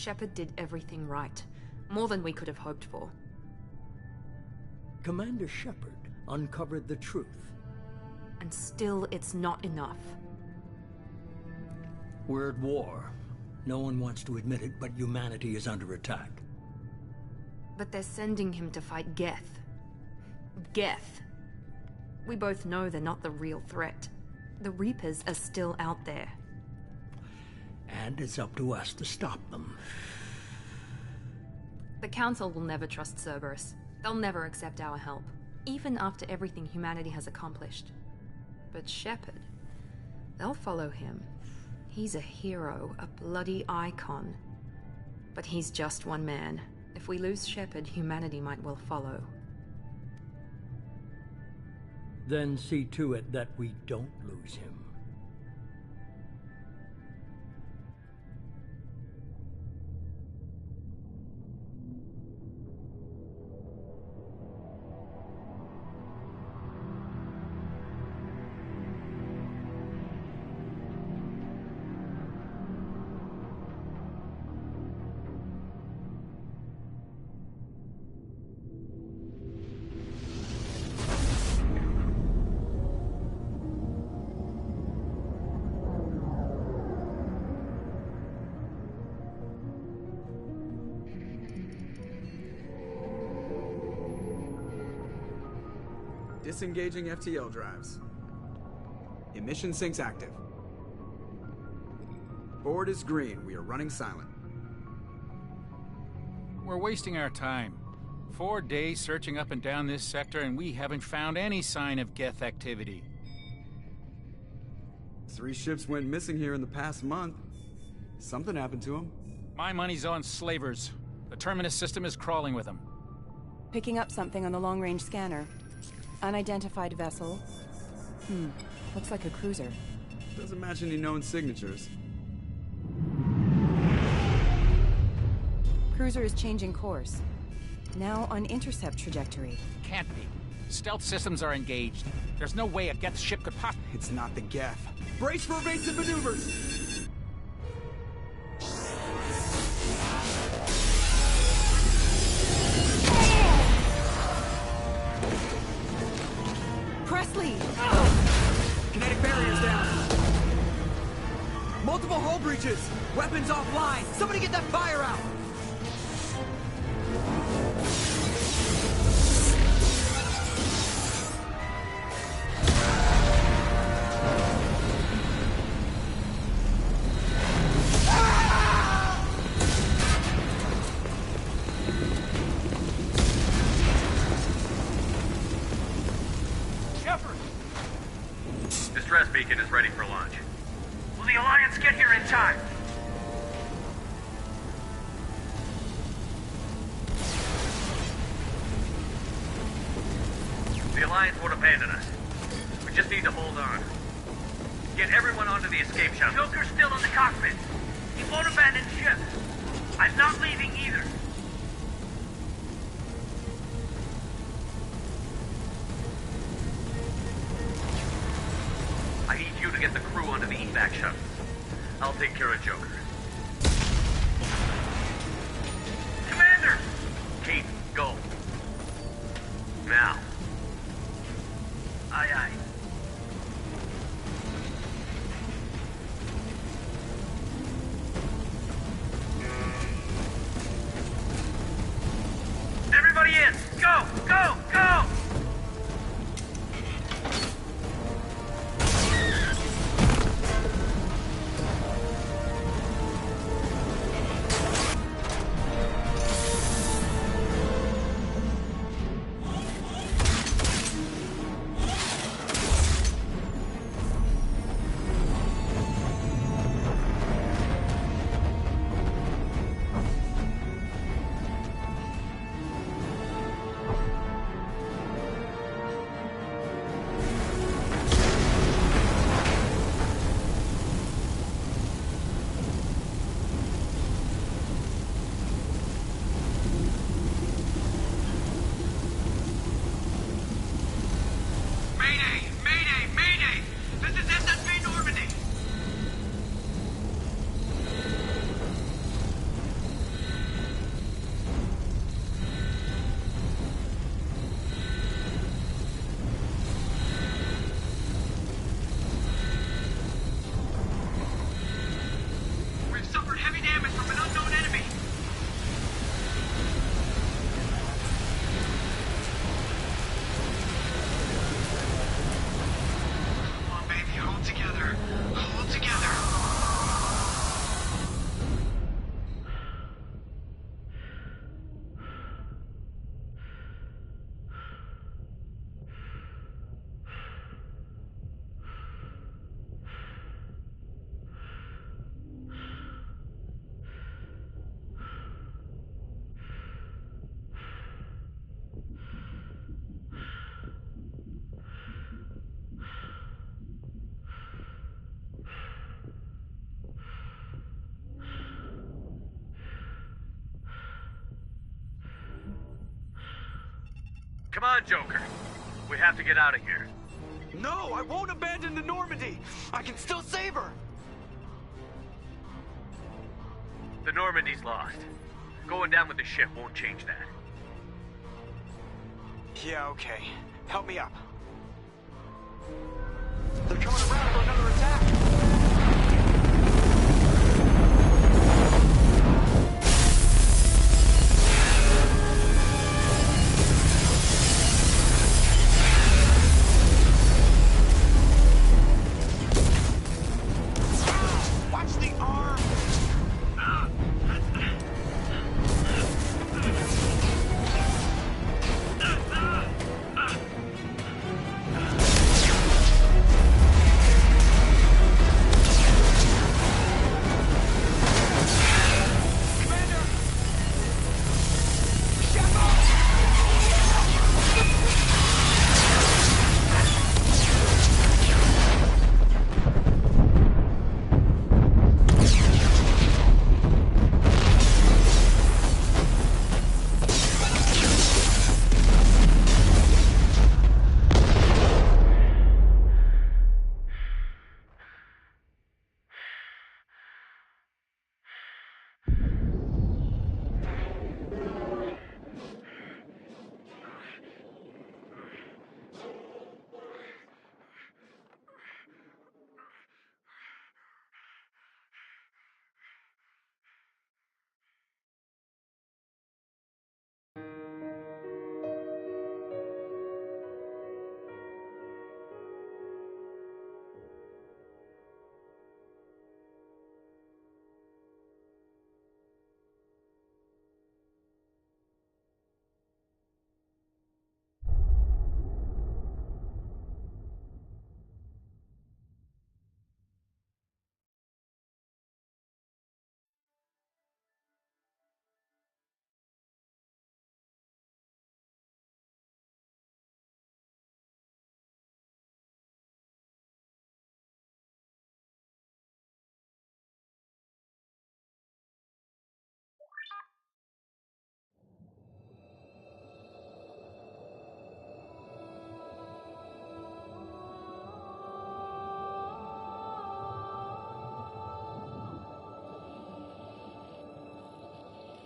Shepard did everything right. More than we could have hoped for. Commander Shepard uncovered the truth. And still, it's not enough. We're at war. No one wants to admit it, but humanity is under attack. But they're sending him to fight Geth. Geth. We both know they're not the real threat. The Reapers are still out there. And it's up to us to stop them. The Council will never trust Cerberus. They'll never accept our help, even after everything humanity has accomplished. But Shepard, they'll follow him. He's a hero, a bloody icon. But he's just one man. If we lose Shepard, humanity might well follow. Then see to it that we don't lose him. Disengaging FTL drives. Emission sinks active. Board is green. We are running silent. We're wasting our time. 4 days searching up and down this sector, and we haven't found any sign of Geth activity. 3 ships went missing here in the past month. Something happened to them. My money's on slavers. The Terminus system is crawling with them. Picking up something on the long-range scanner. Unidentified vessel. Looks like a cruiser. Doesn't match any known signatures. Cruiser is changing course. Now on intercept trajectory. Can't be. Stealth systems are engaged. There's no way a Geth ship could possibly... It's not the Geth. Brace for evasive maneuvers! Presley! Kinetic barriers down! Multiple hull breaches! Weapons offline! Somebody get that fire out! Distress beacon is ready for launch. Will the Alliance get here in time? The Alliance won't abandon us. We just need to hold on. Get everyone onto the escape shuttle. Joker's still in the cockpit. He won't abandon ship. I'm not leaving either. I need you to get the crew onto the evac shuttle. I'll take care of Joker. Commander! Keith, go. Now. Aye, aye. Everybody in! Go! Go! Go! Come on, Joker. We have to get out of here. No, I won't abandon the Normandy. I can still save her. The Normandy's lost. Going down with the ship won't change that. Yeah, okay. Help me up. They're coming around for another attack. Watch the arm!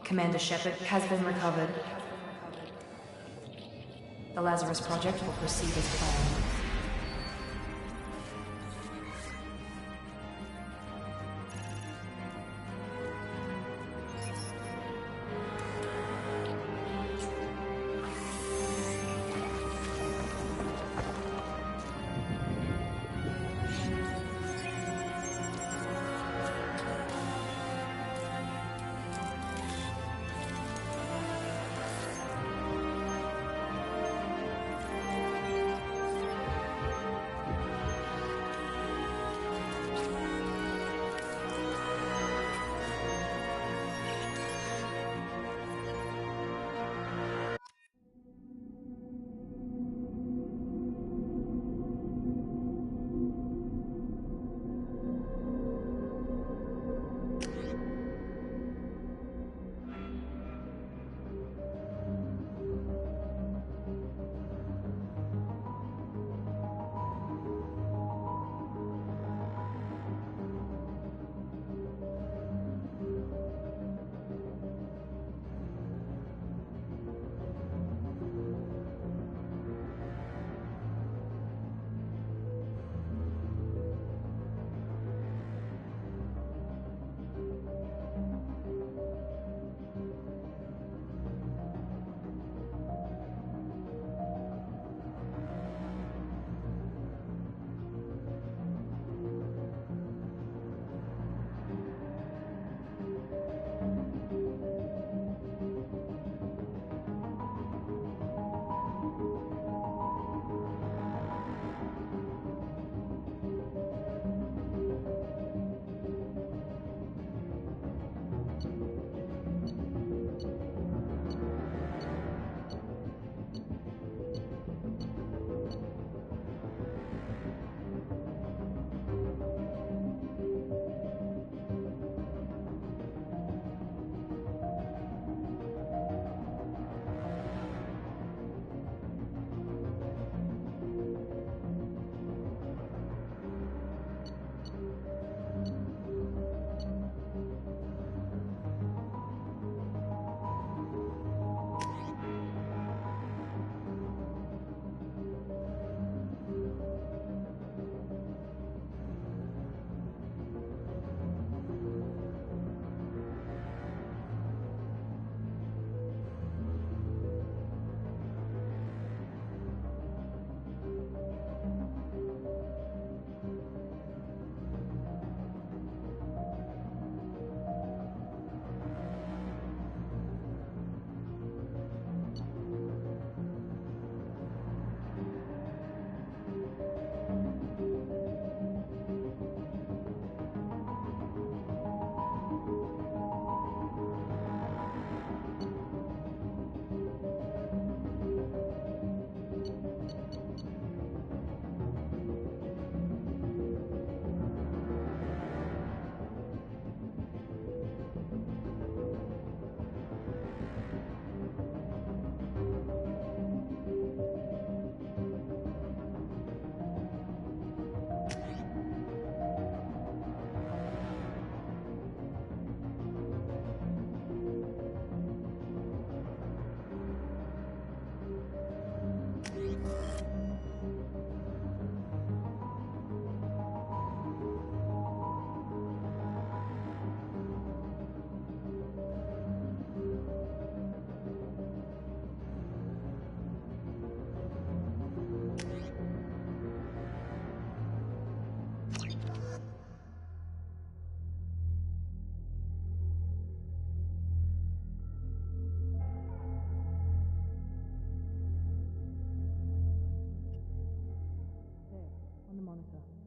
Commander Shepard has been recovered. The Lazarus Project will proceed as planned.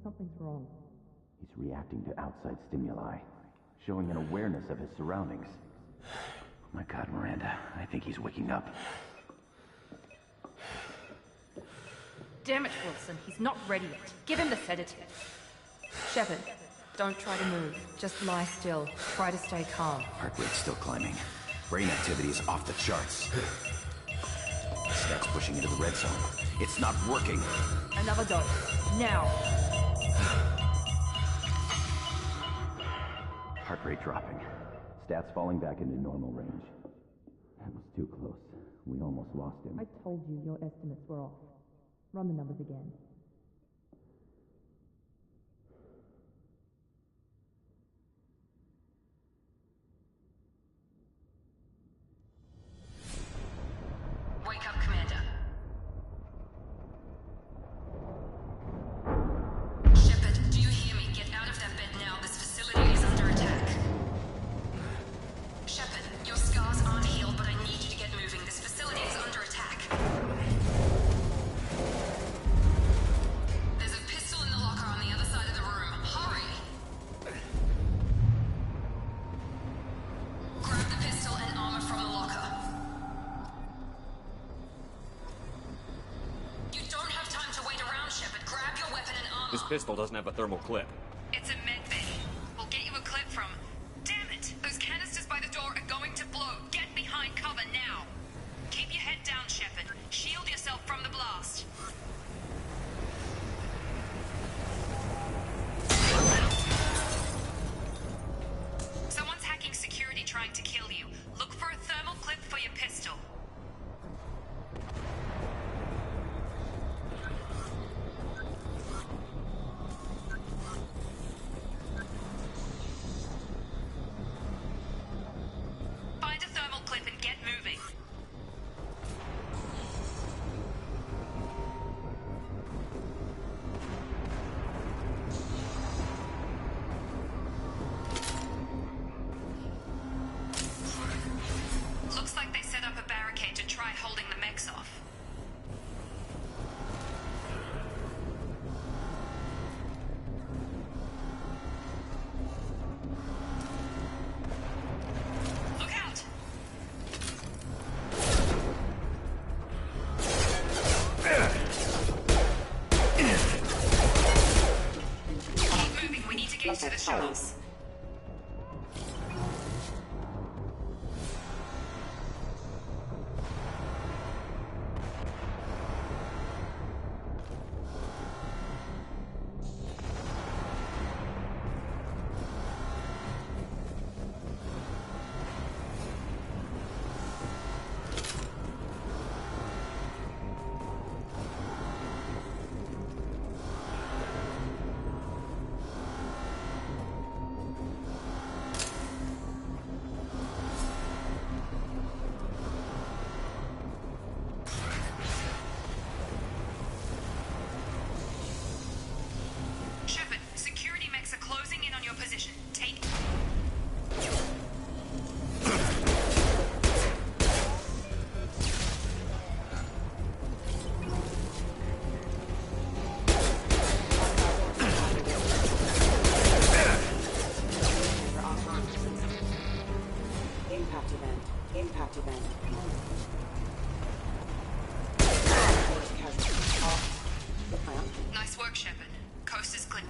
Something's wrong. He's reacting to outside stimuli, showing an awareness of his surroundings. Oh my God, Miranda, I think he's waking up. Damn it, Wilson, he's not ready yet. Give him the sedative. Shepard, don't try to move. Just lie still. Try to stay calm. Heart rate's still climbing. Brain activity is off the charts. Stats pushing into the red zone. It's not working. Another dose. Now. Heart rate dropping. Stats falling back into normal range. That was too close. We almost lost him. I told you your estimates were off. Run the numbers again. Wake up, Commander. Shepard, do you hear me? Get out of that bed now. This facility is under attack. Shepard, your scars aren't healed, but I need you to get moving. This facility is under attack. There's a pistol in the locker on the other side of the room. Hurry! Grab the pistol and armor from the locker. You don't have time to wait around, Shepard. Grab your weapon and armor. This pistol doesn't have a thermal clip. It's a medbay. We'll get you a clip from... Damn it! Those canisters by the door are going to blow. Get behind cover now. Keep your head down, Shepard. Shield yourself from the blast. Someone's hacking security trying to kill you. Look for a thermal clip for your pistol. Find a thermal clip and get moving. Looks like they set up a barricade to try holding the mechs off. Look out! Keep moving, we need to get to the shuttles. Shepard, security mechs are closing in on your position. Take... Impact event. Impact event. Nice work, Shepard. Coast is clear.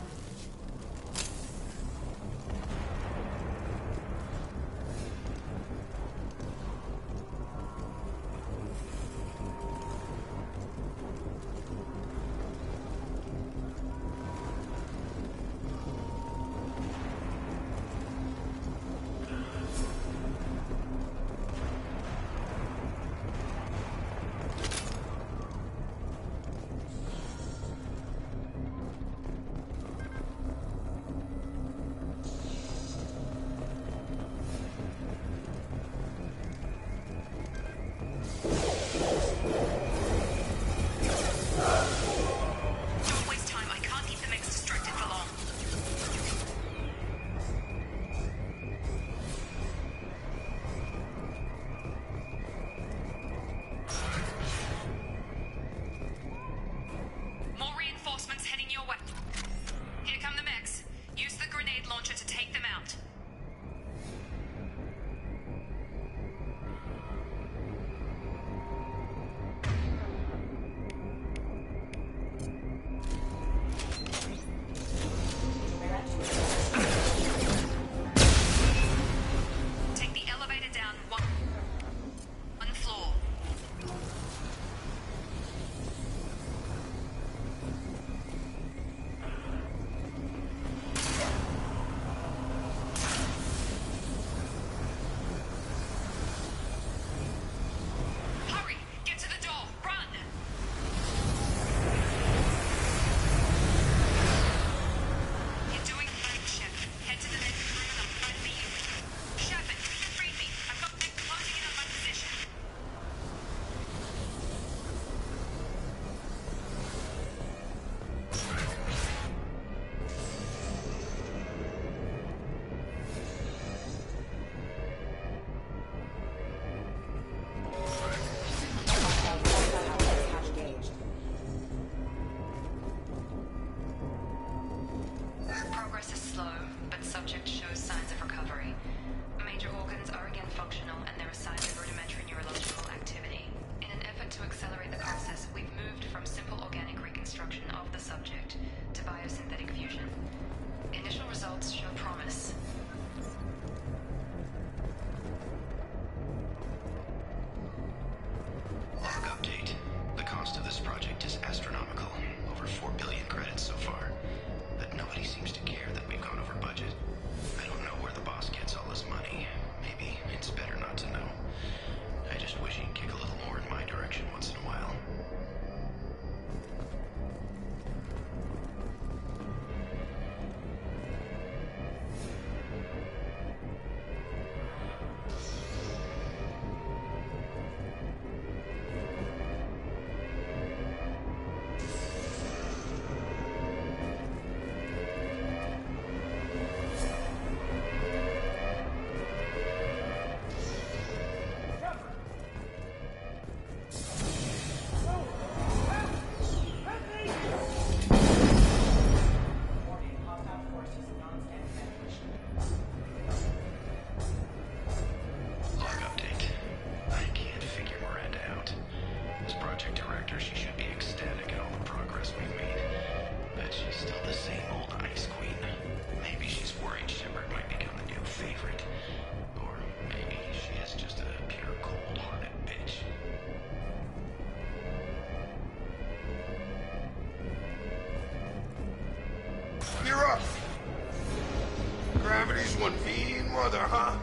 Gravity's one mean mother, huh?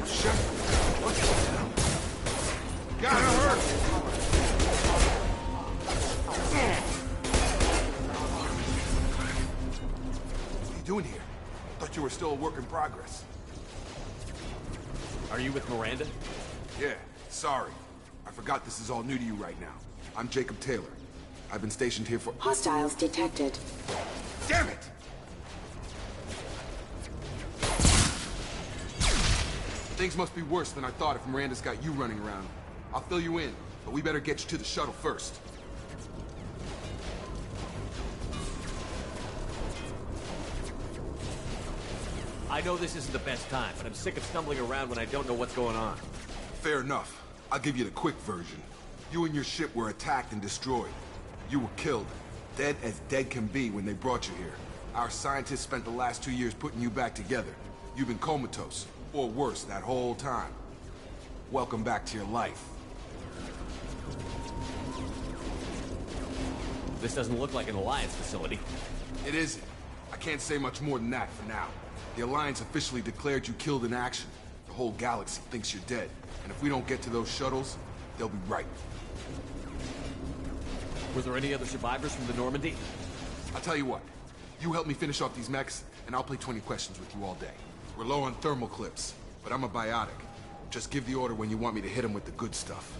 Shit. What the hell? Gotta hurt! What are you doing here? Thought you were still a work in progress. Are you with Miranda? Yeah, sorry. I forgot this is all new to you right now. I'm Jacob Taylor. I've been stationed here for— Hostiles detected. Damn it! Things must be worse than I thought if Miranda's got you running around. I'll fill you in, but we better get you to the shuttle first. I know this isn't the best time, but I'm sick of stumbling around when I don't know what's going on. Fair enough. I'll give you the quick version. You and your ship were attacked and destroyed. You were killed. Dead as dead can be when they brought you here. Our scientists spent the last 2 years putting you back together. You've been comatose, or worse, that whole time. Welcome back to your life. This doesn't look like an Alliance facility. It isn't. I can't say much more than that for now. The Alliance officially declared you killed in action. The whole galaxy thinks you're dead. And if we don't get to those shuttles, they'll be right. Were there any other survivors from the Normandy? I'll tell you what. You help me finish off these mechs, and I'll play 20 questions with you all day. We're low on thermal clips, but I'm a biotic. Just give the order when you want me to hit them with the good stuff.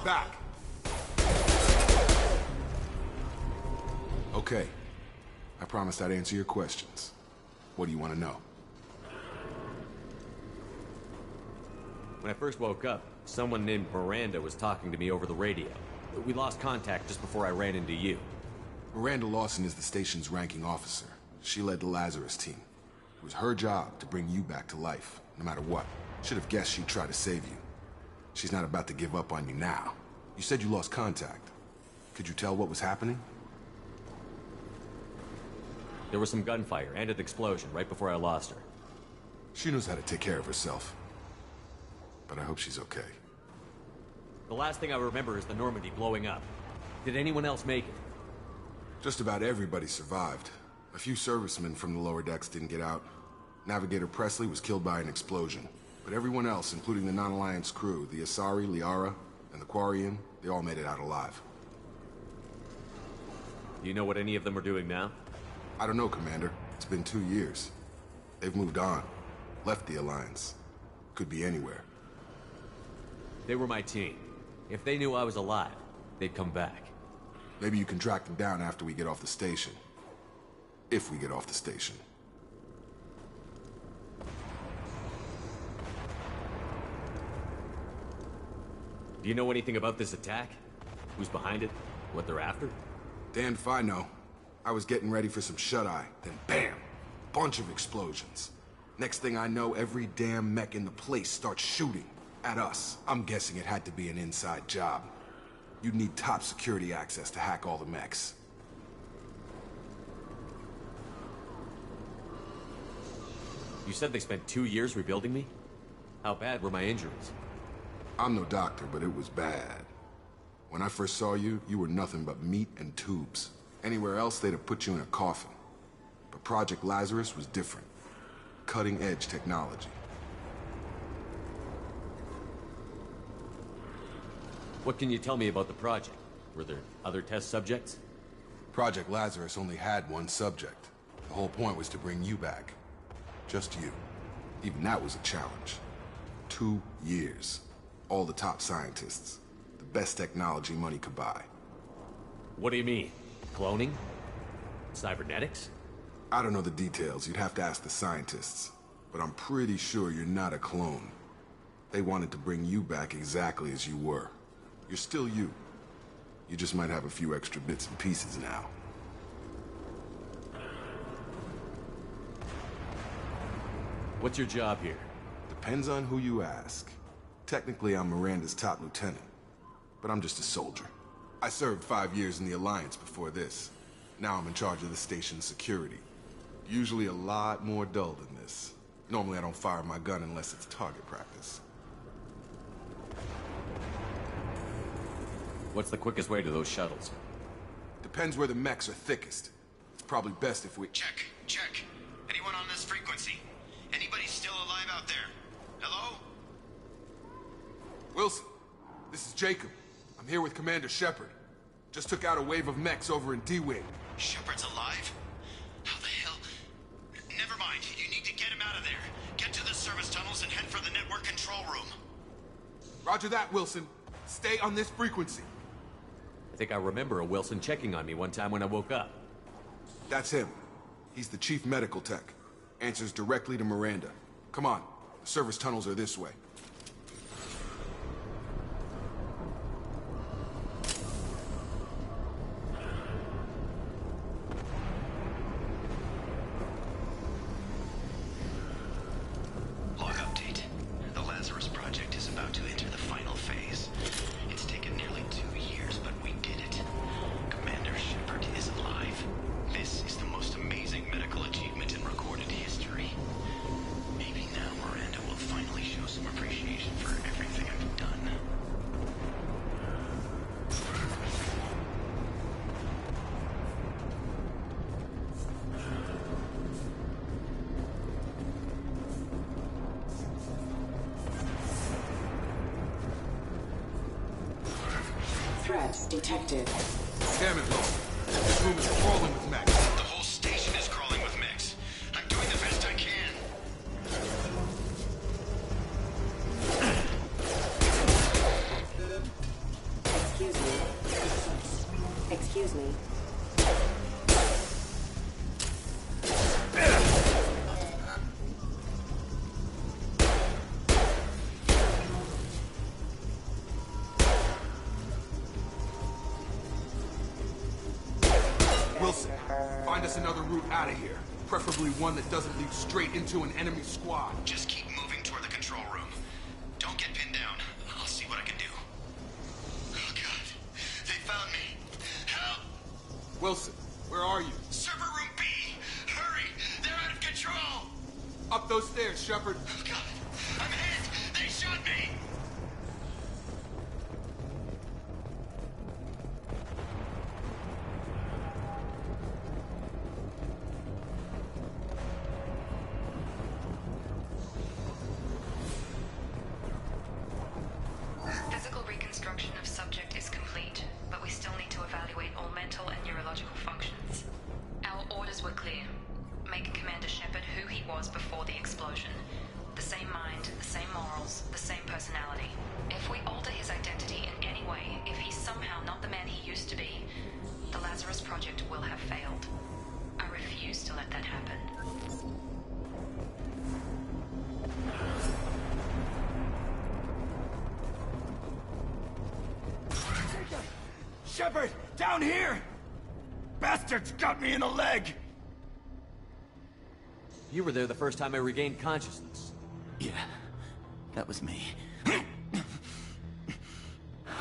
Back. Okay. I promised I'd answer your questions. What do you want to know? When I first woke up, someone named Miranda was talking to me over the radio. We lost contact just before I ran into you. Miranda Lawson is the station's ranking officer. She led the Lazarus team. It was her job to bring you back to life, no matter what. Should have guessed she'd try to save you. She's not about to give up on you now. You said you lost contact. Could you tell what was happening? There was some gunfire and an explosion right before I lost her. She knows how to take care of herself. But I hope she's okay. The last thing I remember is the Normandy blowing up. Did anyone else make it? Just about everybody survived. A few servicemen from the lower decks didn't get out. Navigator Presley was killed by an explosion. But everyone else, including the non-Alliance crew, the Asari, Liara, and the Quarian, they all made it out alive. Do you know what any of them are doing now? I don't know, Commander. It's been 2 years. They've moved on. Left the Alliance. Could be anywhere. They were my team. If they knew I was alive, they'd come back. Maybe you can track them down after we get off the station. If we get off the station. Do you know anything about this attack? Who's behind it? What they're after? Damned if I know. I was getting ready for some shut-eye, then bam! Bunch of explosions. Next thing I know, every damn mech in the place starts shooting at us. I'm guessing it had to be an inside job. You'd need top security access to hack all the mechs. You said they spent 2 years rebuilding me? How bad were my injuries? I'm no doctor, but it was bad. When I first saw you, you were nothing but meat and tubes. Anywhere else, they'd have put you in a coffin. But Project Lazarus was different. Cutting-edge technology. What can you tell me about the project? Were there other test subjects? Project Lazarus only had one subject. The whole point was to bring you back. Just you. Even that was a challenge. 2 years. All the top scientists. The best technology money could buy. What do you mean? Cloning? Cybernetics? I don't know the details. You'd have to ask the scientists. But I'm pretty sure you're not a clone. They wanted to bring you back exactly as you were. You're still you. You just might have a few extra bits and pieces now. What's your job here? Depends on who you ask. Technically, I'm Miranda's top lieutenant. But I'm just a soldier. I served 5 years in the Alliance before this. Now I'm in charge of the station's security. Usually a lot more dull than this. Normally I don't fire my gun unless it's target practice. What's the quickest way to those shuttles? Depends where the mechs are thickest. It's probably best if we... Check. Anyone on this frequency? Anybody still alive out there? Hello? Wilson, this is Jacob. I'm here with Commander Shepard. Just took out a wave of mechs over in D-Wing. Shepard's alive? How the hell? Never mind. You need to get him out of there. Get to the service tunnels and head for the network control room. Roger that, Wilson. Stay on this frequency. I think I remember a Wilson checking on me one time when I woke up. That's him. He's the chief medical tech. Answers directly to Miranda. Come on. The service tunnels are this way. Log update. The Lazarus Project is about to enter the final phase. It's taken nearly 2 years, but we did it. Commander Shepard is alive. This is the most amazing medical achievement in recorded history. Maybe now Miranda will finally show some appreciation for everything I've done. Threat detected. Damn it, Wilson. This room is crawling with mechs. The whole station is crawling with mechs. I'm doing the best I can. Excuse me. Wilson, find us another route out of here. Preferably one that doesn't lead straight into an enemy squad. Just keep moving toward the control room. Don't get pinned down. I'll see what I can do. Oh, God. They found me. Help! Wilson, where are you? Server room B! Hurry! They're out of control! Up those stairs, Shepard. Oh, God. I'm hit! They shot me! Physical reconstruction of subject is complete, but we still need to evaluate all mental and neurological functions. Our orders were clear. Make Commander Shepard who he was before the explosion. The same mind, the same morals, the same personality. If we alter his identity in any way, if he's somehow not the man he used to be, the Lazarus Project will have failed. I refuse to let that happen. Shepard! Down here! Bastards got me in the leg! You were there the first time I regained consciousness. Yeah, that was me. How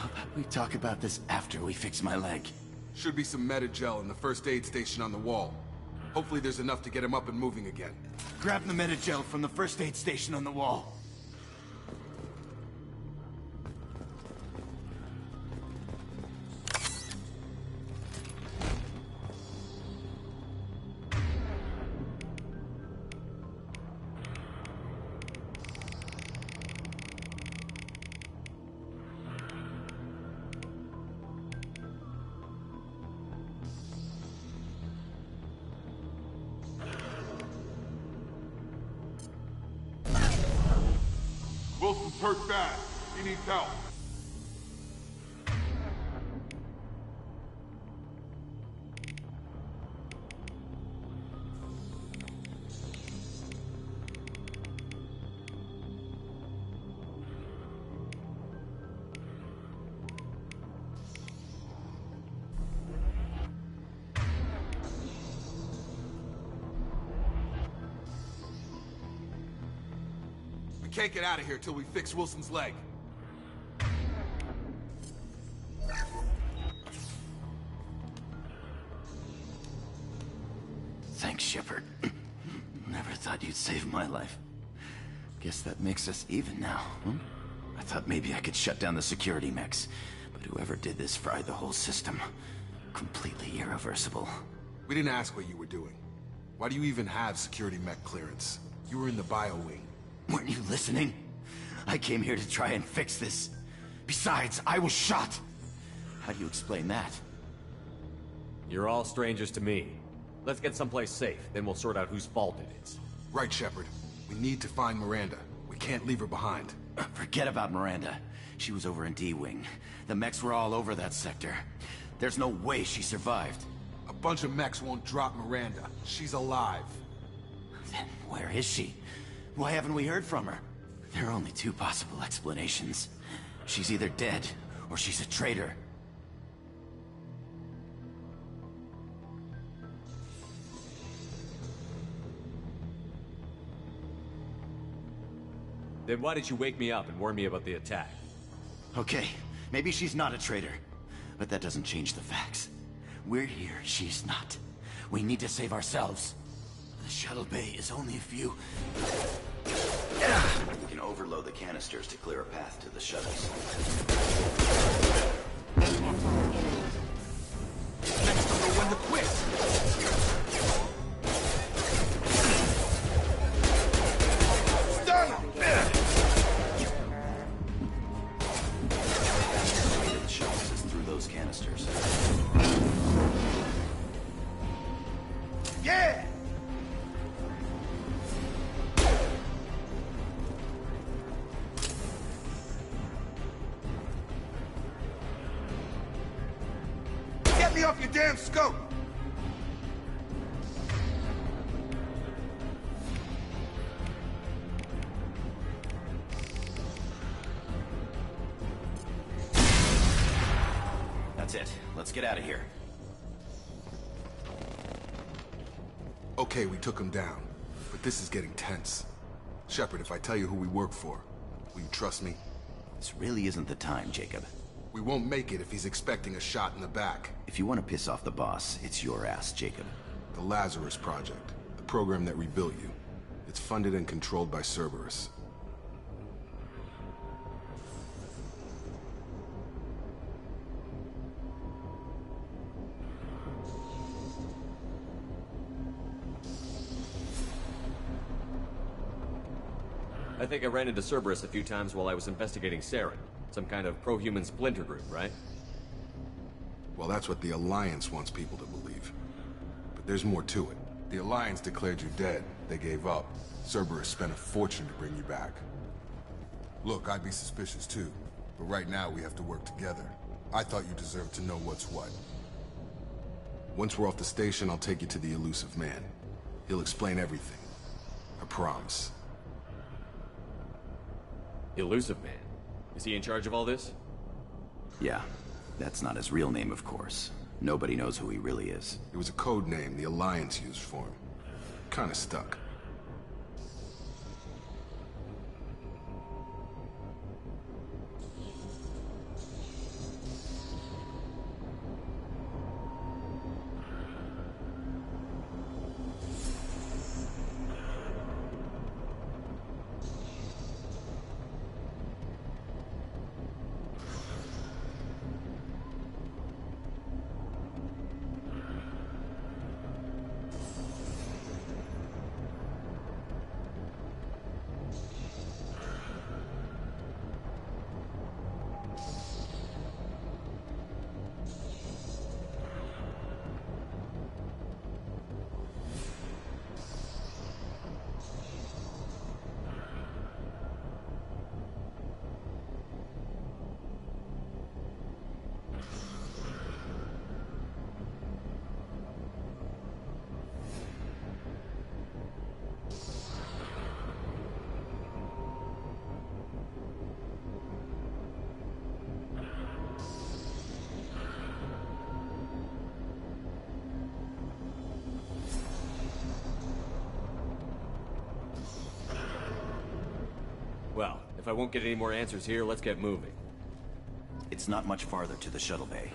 about we talk about this after we fix my leg? Should be some Medi-gel in the first aid station on the wall. Hopefully there's enough to get him up and moving again. Grab the Medi-gel from the first aid station on the wall. Wilson's hurt bad. He needs help. Can't get out of here till we fix Wilson's leg. thought you'd save my life. Guess that makes us even now, huh? I thought maybe I could shut down the security mechs, but whoever did this fried the whole system. Completely irreversible. We didn't ask what you were doing. Why do you even have security mech clearance? You were in the bio wing. Weren't you listening? I came here to try and fix this. Besides, I was shot. How do you explain that? You're all strangers to me. Let's get someplace safe, then we'll sort out whose fault it is. Right, Shepard. We need to find Miranda. We can't leave her behind. Forget about Miranda. She was over in D-Wing. The mechs were all over that sector. There's no way she survived. A bunch of mechs won't drop Miranda. She's alive. Then where is she? Why haven't we heard from her? There are only two possible explanations. She's either dead, or she's a traitor. Then why did you wake me up and warn me about the attack? Okay, maybe she's not a traitor, but that doesn't change the facts. We're here, she's not. We need to save ourselves. The shuttle bay is only a few... We can overload the canisters to clear a path to the shuttles. Next number one to quit! The shuttles is through those canisters. Yeah! Get me off your damn scope! That's it. Let's get out of here. Okay, we took him down, but this is getting tense. Shepard, if I tell you who we work for, will you trust me? This really isn't the time, Jacob. We won't make it if he's expecting a shot in the back. If you want to piss off the boss, it's your ass, Jacob. The Lazarus Project, the program that rebuilt you. It's funded and controlled by Cerberus. I think I ran into Cerberus a few times while I was investigating Saren. Some kind of pro-human splinter group, right? Well, that's what the Alliance wants people to believe. But there's more to it. The Alliance declared you dead. They gave up. Cerberus spent a fortune to bring you back. Look, I'd be suspicious too. But right now we have to work together. I thought you deserved to know what's what. Once we're off the station, I'll take you to the Elusive Man. He'll explain everything. I promise. Elusive Man? Is he in charge of all this? Yeah. That's not his real name, of course. Nobody knows who he really is. It was a code name the Alliance used for him. Kinda stuck. Well, if I won't get any more answers here, let's get moving. It's not much farther to the shuttle bay.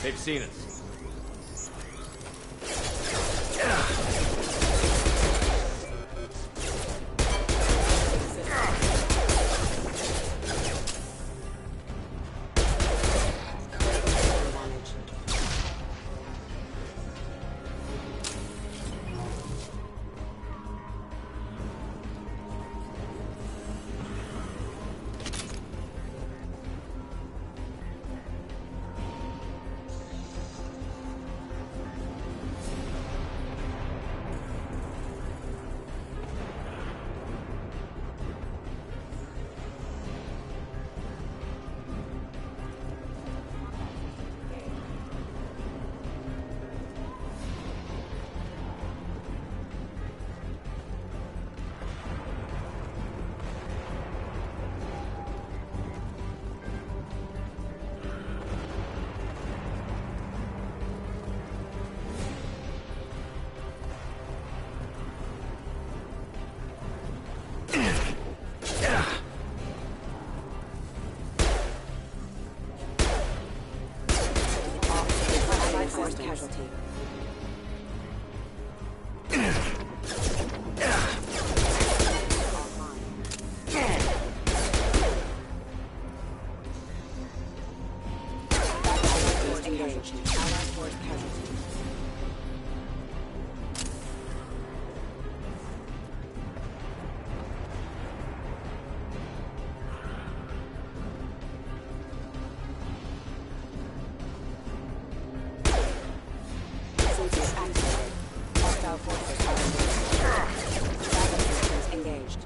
They've seen us. Casualty. Engaged.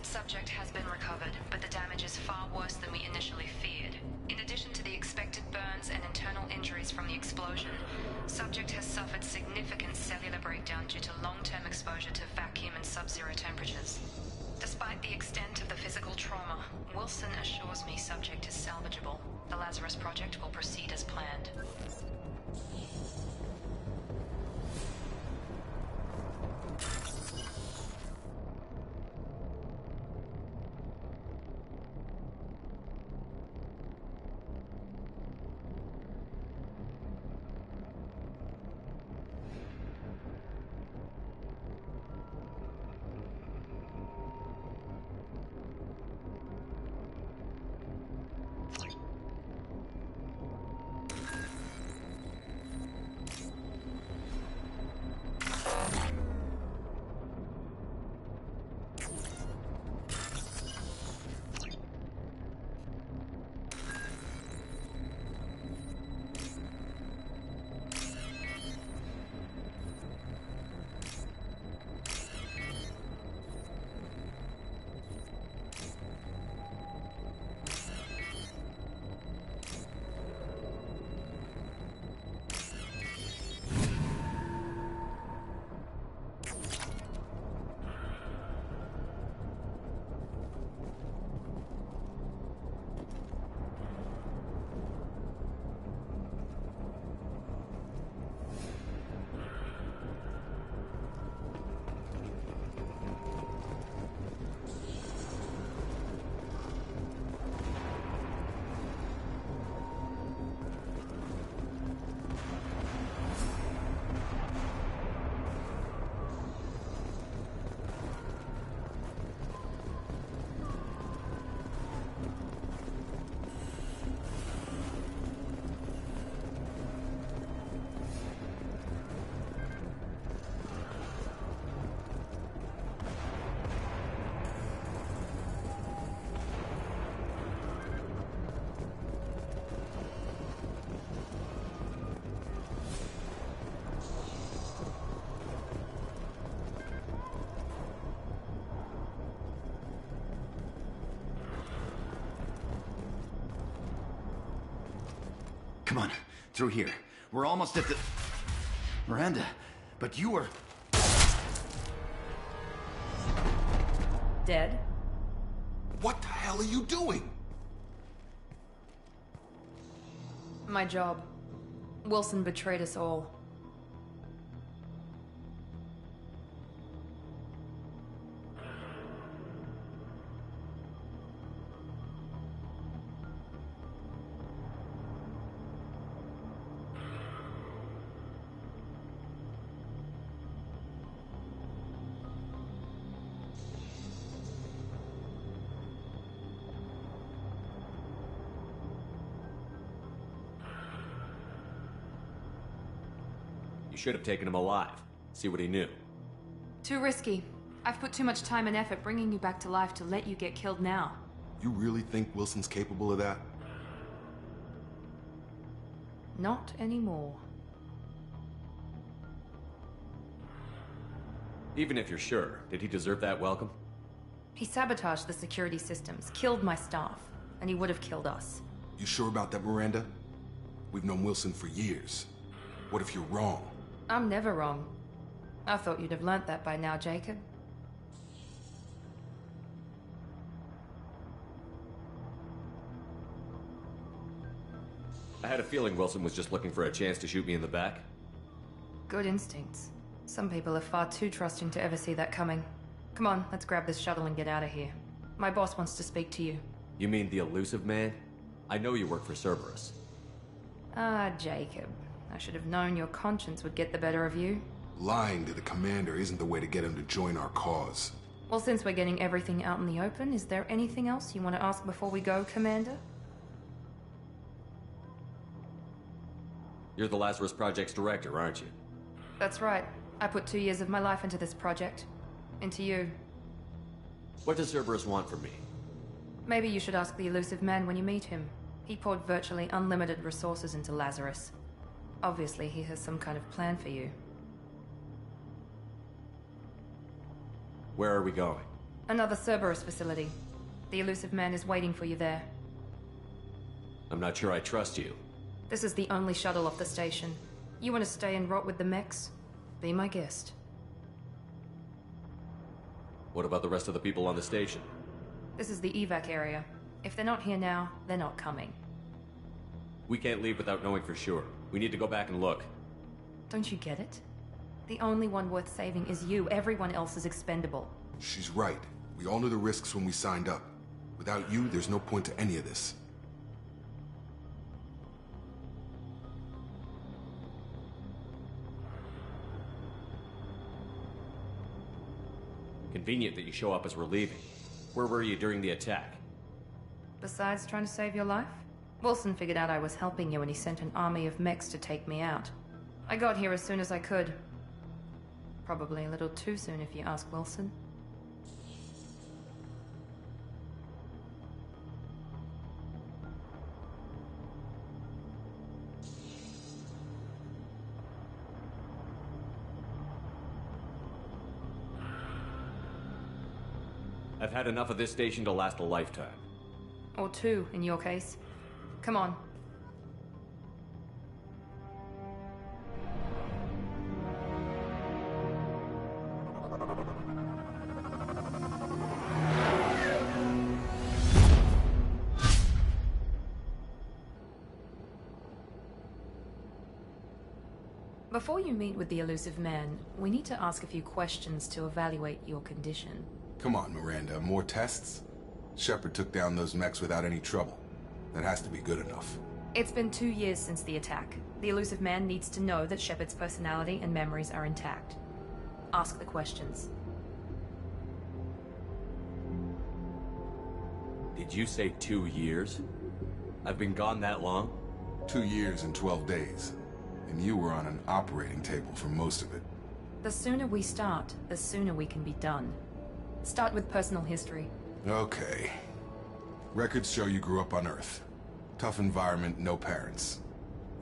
Subject has been recovered, but the damage is far worse than we initially feared. In addition to the expected burns and internal injuries from the explosion, subject has suffered significant cellular breakdown due to long-term exposure to vacuum and sub-zero temperatures. Despite the extent of the physical trauma, Wilson assures me subject is salvageable. The Lazarus Project will proceed as planned. Come on, through here. We're almost at the... Miranda, but you were... Dead? What the hell are you doing? My job. Wilson betrayed us all. You should have taken him alive. See what he knew. Too risky. I've put too much time and effort bringing you back to life to let you get killed now. You really think Wilson's capable of that? Not anymore. Even if you're sure, did he deserve that welcome? He sabotaged the security systems, killed my staff, and he would have killed us. You sure about that, Miranda? We've known Wilson for years. What if you're wrong? I'm never wrong. I thought you'd have learnt that by now, Jacob. I had a feeling Wilson was just looking for a chance to shoot me in the back. Good instincts. Some people are far too trusting to ever see that coming. Come on, let's grab this shuttle and get out of here. My boss wants to speak to you. You mean the elusive man? I know you work for Cerberus. Ah, Jacob. I should have known your conscience would get the better of you. Lying to the commander isn't the way to get him to join our cause. Well, since we're getting everything out in the open, is there anything else you want to ask before we go, Commander? You're the Lazarus Project's director, aren't you? That's right. I put 2 years of my life into this project. Into you. What does Cerberus want from me? Maybe you should ask the elusive man when you meet him. He poured virtually unlimited resources into Lazarus. Obviously, he has some kind of plan for you. Where are we going? Another Cerberus facility. The elusive man is waiting for you there. I'm not sure I trust you. This is the only shuttle off the station. You want to stay and rot with the mechs? Be my guest. What about the rest of the people on the station? This is the evac area. If they're not here now, they're not coming. We can't leave without knowing for sure. We need to go back and look. Don't you get it? The only one worth saving is you. Everyone else is expendable. She's right. We all knew the risks when we signed up. Without you, there's no point to any of this. Convenient that you show up as we're leaving. Where were you during the attack? Besides trying to save your life? Wilson figured out I was helping you and he sent an army of mechs to take me out. I got here as soon as I could. Probably a little too soon if you ask Wilson. I've had enough of this station to last a lifetime. Or 2, in your case. Come on. Before you meet with the elusive man, we need to ask a few questions to evaluate your condition. Come on, Miranda. More tests? Shepard took down those mechs without any trouble. That has to be good enough. It's been 2 years since the attack. The elusive man needs to know that Shepard's personality and memories are intact. Ask the questions. Did you say 2 years? I've been gone that long? 2 years and 12 days. And you were on an operating table for most of it. The sooner we start, the sooner we can be done. Start with personal history. Okay. Records show you grew up on Earth. Tough environment, no parents.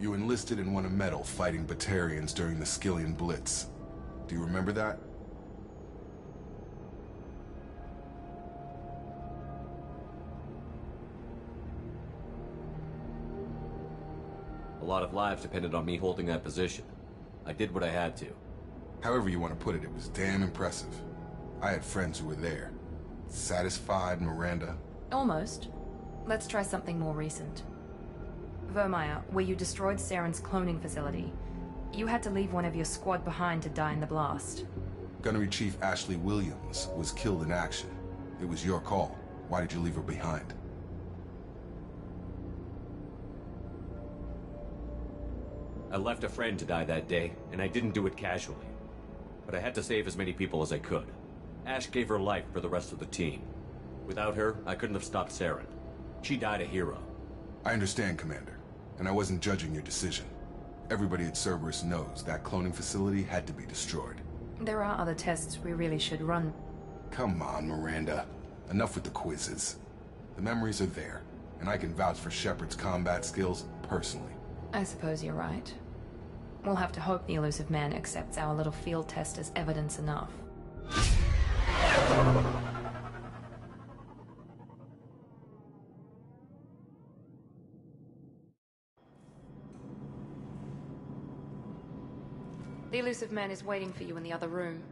You enlisted and won a medal fighting Batarians during the Skillian Blitz. Do you remember that? A lot of lives depended on me holding that position. I did what I had to. However you want to put it, it was damn impressive. I had friends who were there. Satisfied, Miranda? Almost. Let's try something more recent. Vermeer, where you destroyed Saren's cloning facility, you had to leave one of your squad behind to die in the blast. Gunnery Chief Ashley Williams was killed in action. It was your call. Why did you leave her behind? I left a friend to die that day, and I didn't do it casually. But I had to save as many people as I could. Ash gave her life for the rest of the team. Without her, I couldn't have stopped Saren. She died a hero. I understand, Commander, and I wasn't judging your decision. Everybody at Cerberus knows that cloning facility had to be destroyed. There are other tests we really should run. Come on, Miranda. Enough with the quizzes. The memories are there, and I can vouch for Shepard's combat skills personally. I suppose you're right. We'll have to hope the Elusive Man accepts our little field test as evidence enough. The Elusive Man is waiting for you in the other room.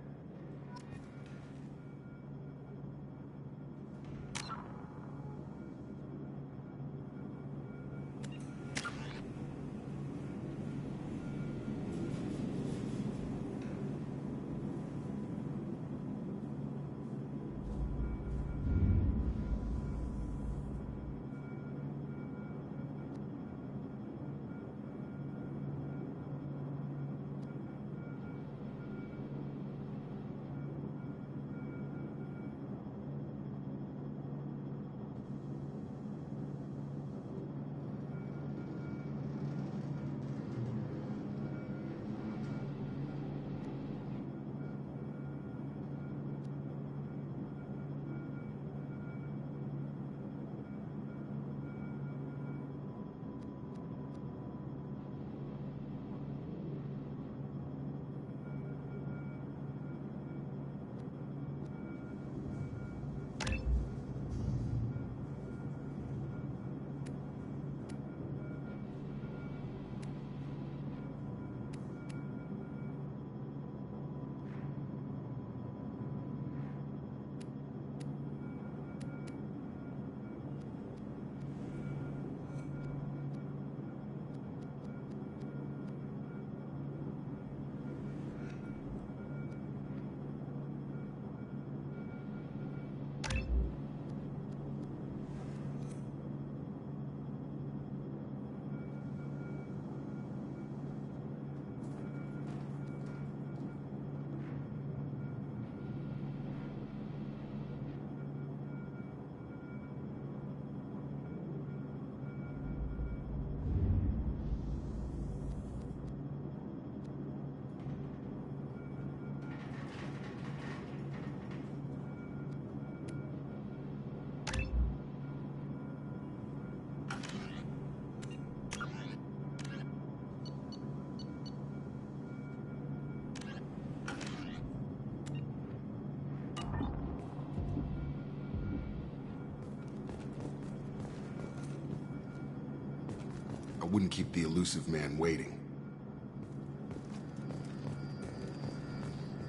I wouldn't keep the Elusive Man waiting.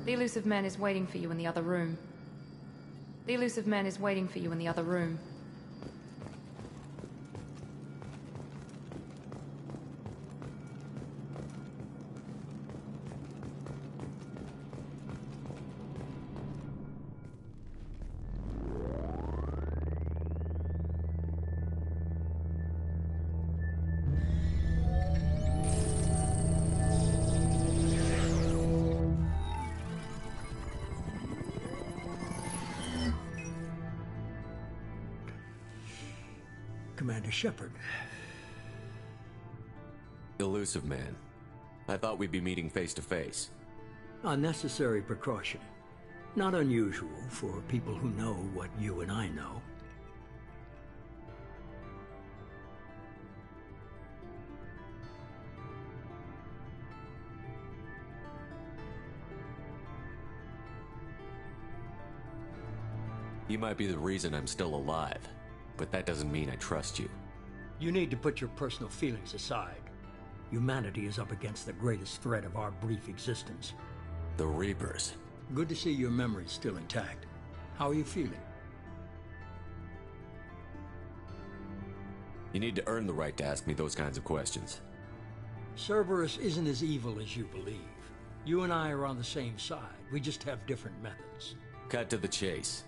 The Elusive Man is waiting for you in the other room. The Elusive Man is waiting for you in the other room. Commander Shepard. Elusive Man. I thought we'd be meeting face to face. A necessary precaution. Not unusual for people who know what you and I know. You might be the reason I'm still alive, but that doesn't mean I trust you. You need to put your personal feelings aside. Humanity is up against the greatest threat of our brief existence. The Reapers. Good to see your memory's still intact. How are you feeling? You need to earn the right to ask me those kinds of questions. Cerberus isn't as evil as you believe. You and I are on the same side. We just have different methods. Cut to the chase.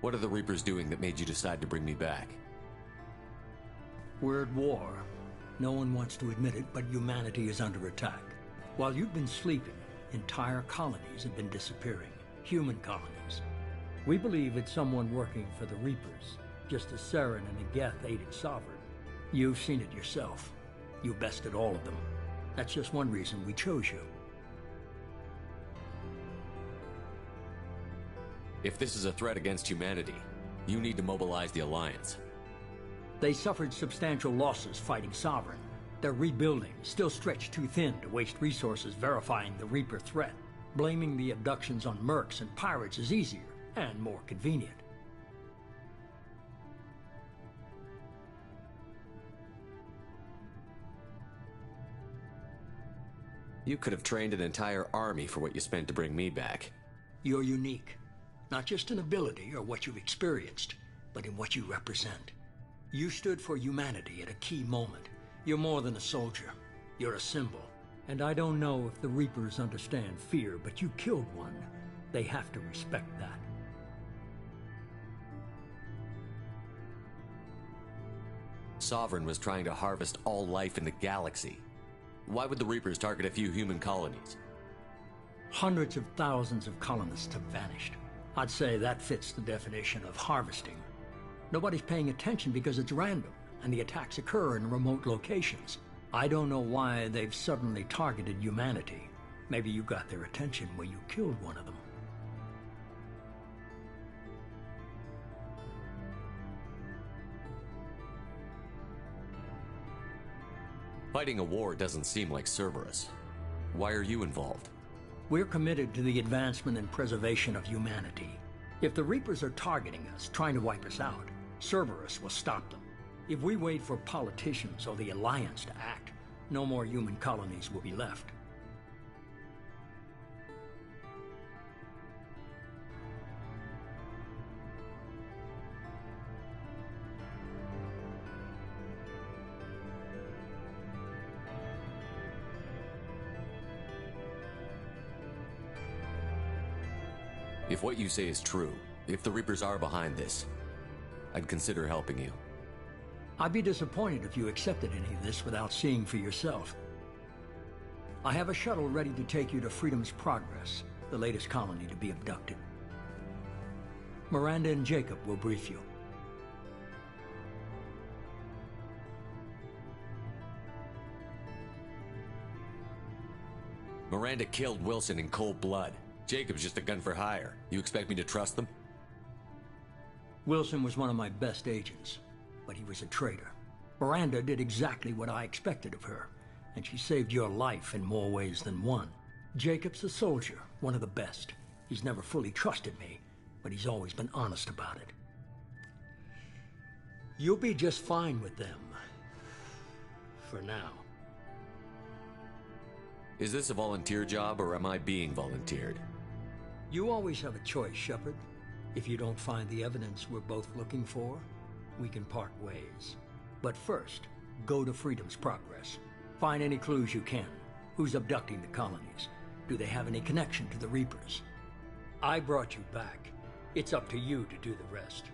What are the Reapers doing that made you decide to bring me back? We're at war. No one wants to admit it, but humanity is under attack. While you've been sleeping, entire colonies have been disappearing. Human colonies. We believe it's someone working for the Reapers, just as Saren and Geth aided Sovereign. You've seen it yourself. You bested all of them. That's just one reason we chose you. If this is a threat against humanity, you need to mobilize the Alliance. They suffered substantial losses fighting Sovereign. They're rebuilding, still stretched too thin to waste resources verifying the Reaper threat. Blaming the abductions on mercs and pirates is easier and more convenient. You could have trained an entire army for what you spent to bring me back. You're unique. Not just in ability or what you've experienced, but in what you represent. You stood for humanity at a key moment. You're more than a soldier. You're a symbol. And I don't know if the Reapers understand fear, but you killed one. They have to respect that. Sovereign was trying to harvest all life in the galaxy. Why would the Reapers target a few human colonies? Hundreds of thousands of colonists have vanished. I'd say that fits the definition of harvesting. Nobody's paying attention because it's random, and the attacks occur in remote locations. I don't know why they've suddenly targeted humanity. Maybe you got their attention when you killed one of them. Fighting a war doesn't seem like Cerberus. Why are you involved? We're committed to the advancement and preservation of humanity. If the Reapers are targeting us, trying to wipe us out, Cerberus will stop them. If we wait for politicians or the Alliance to act, no more human colonies will be left. If what you say is true, if the Reapers are behind this, I'd consider helping you. I'd be disappointed if you accepted any of this without seeing for yourself. I have a shuttle ready to take you to Freedom's Progress, the latest colony to be abducted. Miranda and Jacob will brief you. Miranda killed Wilson in cold blood. Jacob's just a gun for hire. You expect me to trust them? Wilson was one of my best agents, but he was a traitor. Miranda did exactly what I expected of her, and she saved your life in more ways than one. Jacob's a soldier, one of the best. He's never fully trusted me, but he's always been honest about it. You'll be just fine with them. For now. Is this a volunteer job, or am I being volunteered? You always have a choice, Shepard. If you don't find the evidence we're both looking for, we can part ways. But first, go to Freedom's Progress. Find any clues you can. Who's abducting the colonies? Do they have any connection to the Reapers? I brought you back. It's up to you to do the rest.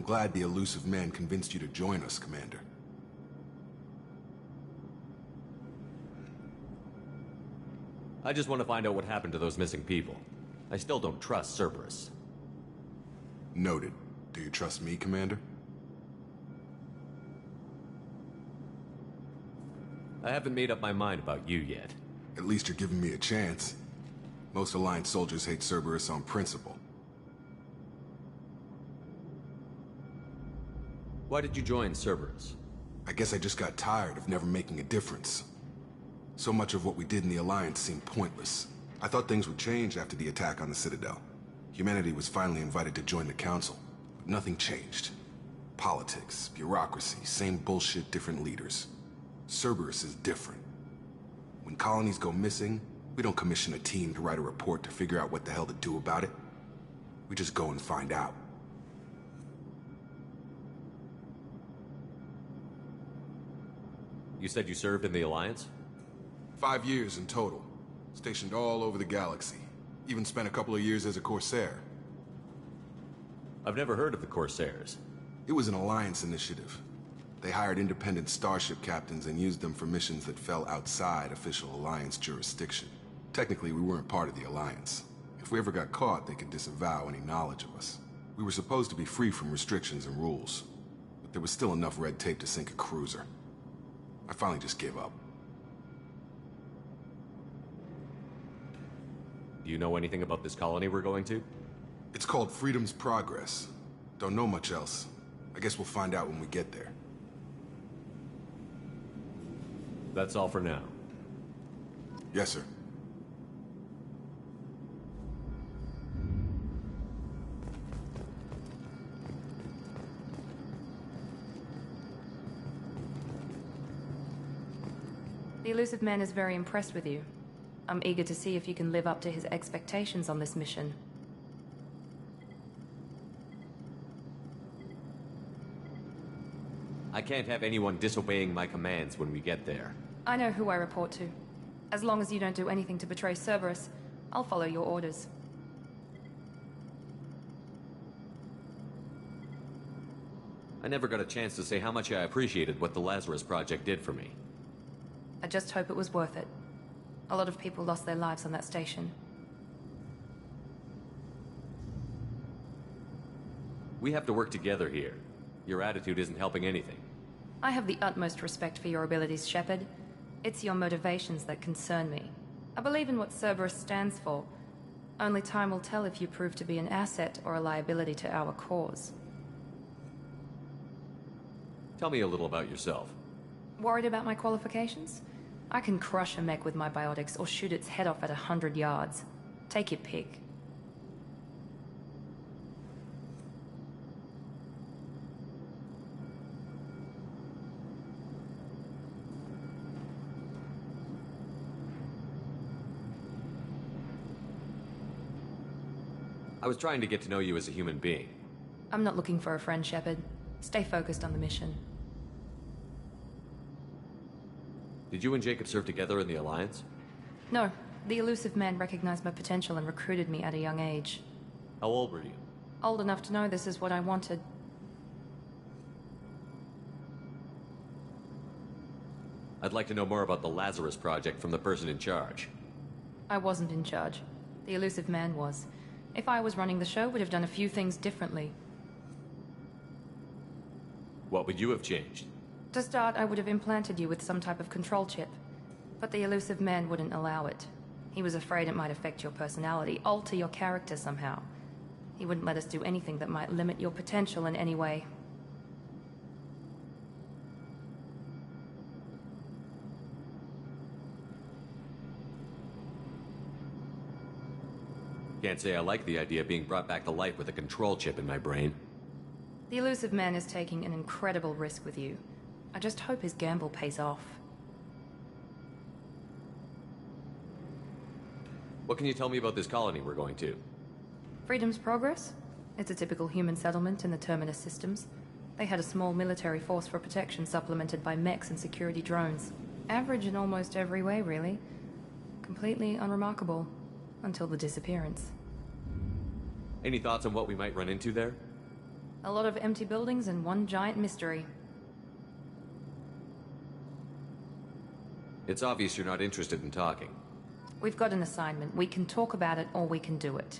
I'm glad the Illusive Man convinced you to join us, Commander. I just want to find out what happened to those missing people. I still don't trust Cerberus. Noted. Do you trust me, Commander? I haven't made up my mind about you yet. At least you're giving me a chance. Most Alliance soldiers hate Cerberus on principle. Why did you join Cerberus? I guess I just got tired of never making a difference. So much of what we did in the Alliance seemed pointless. I thought things would change after the attack on the Citadel. Humanity was finally invited to join the Council, but nothing changed. Politics, bureaucracy, same bullshit, different leaders. Cerberus is different. When colonies go missing, we don't commission a team to write a report to figure out what the hell to do about it. We just go and find out. You said you served in the Alliance? 5 years in total. Stationed all over the galaxy. Even spent a couple of years as a Corsair. I've never heard of the Corsairs. It was an Alliance initiative. They hired independent starship captains and used them for missions that fell outside official Alliance jurisdiction. Technically, we weren't part of the Alliance. If we ever got caught, they could disavow any knowledge of us. We were supposed to be free from restrictions and rules, but there was still enough red tape to sink a cruiser. I finally just gave up. Do you know anything about this colony we're going to? It's called Freedom's Progress. Don't know much else. I guess we'll find out when we get there. That's all for now. Yes, sir. The Illusive Man is very impressed with you. I'm eager to see if you can live up to his expectations on this mission. I can't have anyone disobeying my commands when we get there. I know who I report to. As long as you don't do anything to betray Cerberus, I'll follow your orders. I never got a chance to say how much I appreciated what the Lazarus Project did for me. I just hope it was worth it. A lot of people lost their lives on that station. We have to work together here. Your attitude isn't helping anything. I have the utmost respect for your abilities, Shepard. It's your motivations that concern me. I believe in what Cerberus stands for. Only time will tell if you prove to be an asset or a liability to our cause. Tell me a little about yourself. Worried about my qualifications? I can crush a mech with my biotics or shoot its head off at 100 yards. Take your pick. I was trying to get to know you as a human being. I'm not looking for a friend, Shepard. Stay focused on the mission. Did you and Jacob serve together in the Alliance? No. The Illusive Man recognized my potential and recruited me at a young age. How old were you? Old enough to know this is what I wanted. I'd like to know more about the Lazarus Project from the person in charge. I wasn't in charge. The Illusive Man was. If I was running the show, would have done a few things differently. What would you have changed? To start, I would have implanted you with some type of control chip. But the Illusive Man wouldn't allow it. He was afraid it might affect your personality, alter your character somehow. He wouldn't let us do anything that might limit your potential in any way. Can't say I like the idea of being brought back to life with a control chip in my brain. The Illusive Man is taking an incredible risk with you. I just hope his gamble pays off. What can you tell me about this colony we're going to? Freedom's Progress? It's a typical human settlement in the Terminus systems. They had a small military force for protection supplemented by mechs and security drones. Average in almost every way, really. Completely unremarkable. Until the disappearance. Any thoughts on what we might run into there? A lot of empty buildings and one giant mystery. It's obvious you're not interested in talking. We've got an assignment. We can talk about it or we can do it.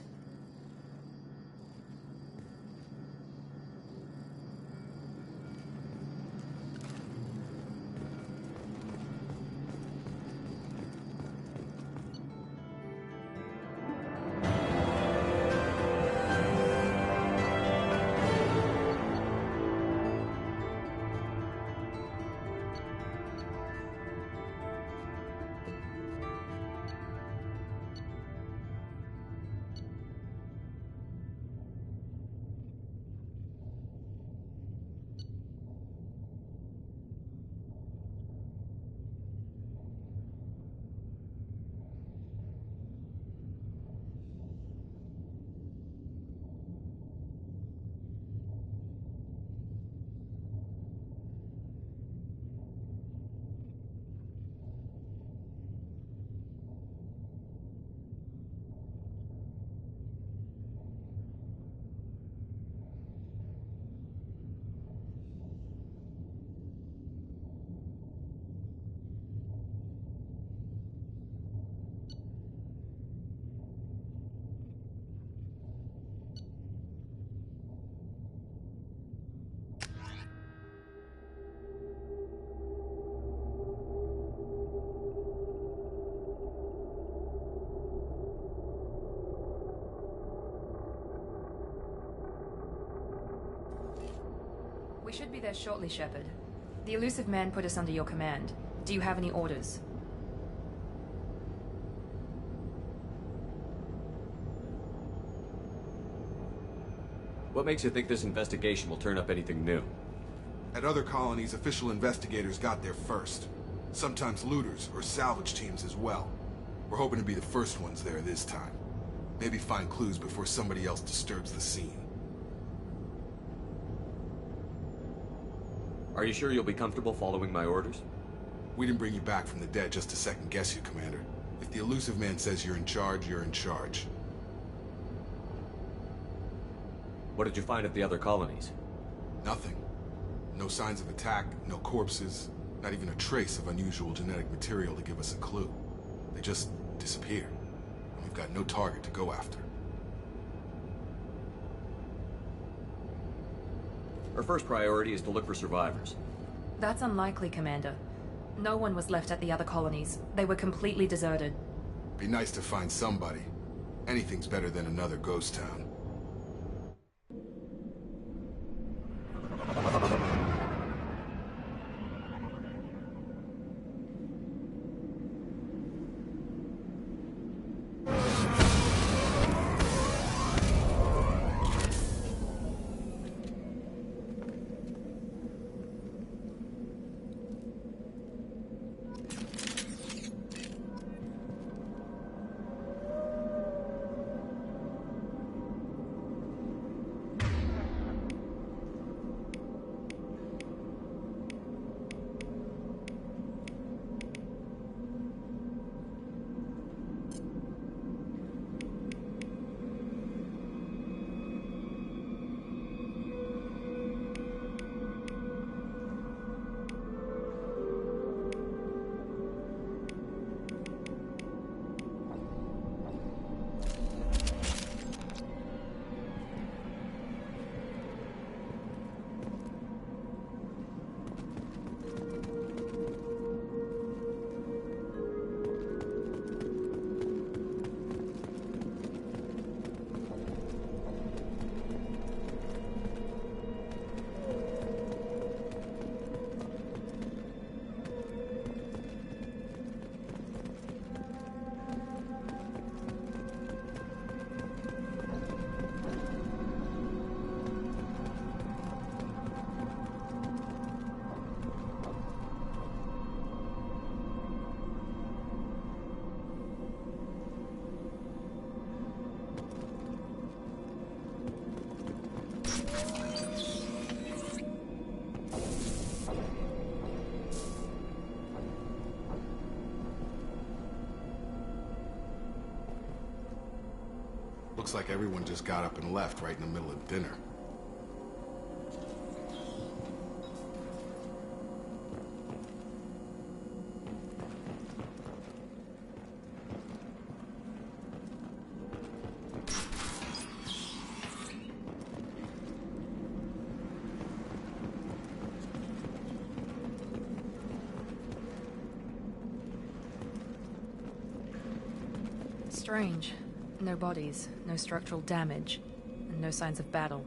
We should be there shortly, Shepard. The Illusive Man put us under your command. Do you have any orders? What makes you think this investigation will turn up anything new? At other colonies, official investigators got there first. Sometimes looters or salvage teams as well. We're hoping to be the first ones there this time. Maybe find clues before somebody else disturbs the scene. Are you sure you'll be comfortable following my orders? We didn't bring you back from the dead just to second guess you, Commander. If the Illusive Man says you're in charge, you're in charge. What did you find at the other colonies? Nothing. No signs of attack, no corpses, not even a trace of unusual genetic material to give us a clue. They just disappeared. And we've got no target to go after. Our first priority is to look for survivors. That's unlikely, Commander. No one was left at the other colonies. They were completely deserted. Be nice to find somebody. Anything's better than another ghost town. Looks like everyone just got up and left right in the middle of dinner. Strange. No bodies, no structural damage, and no signs of battle.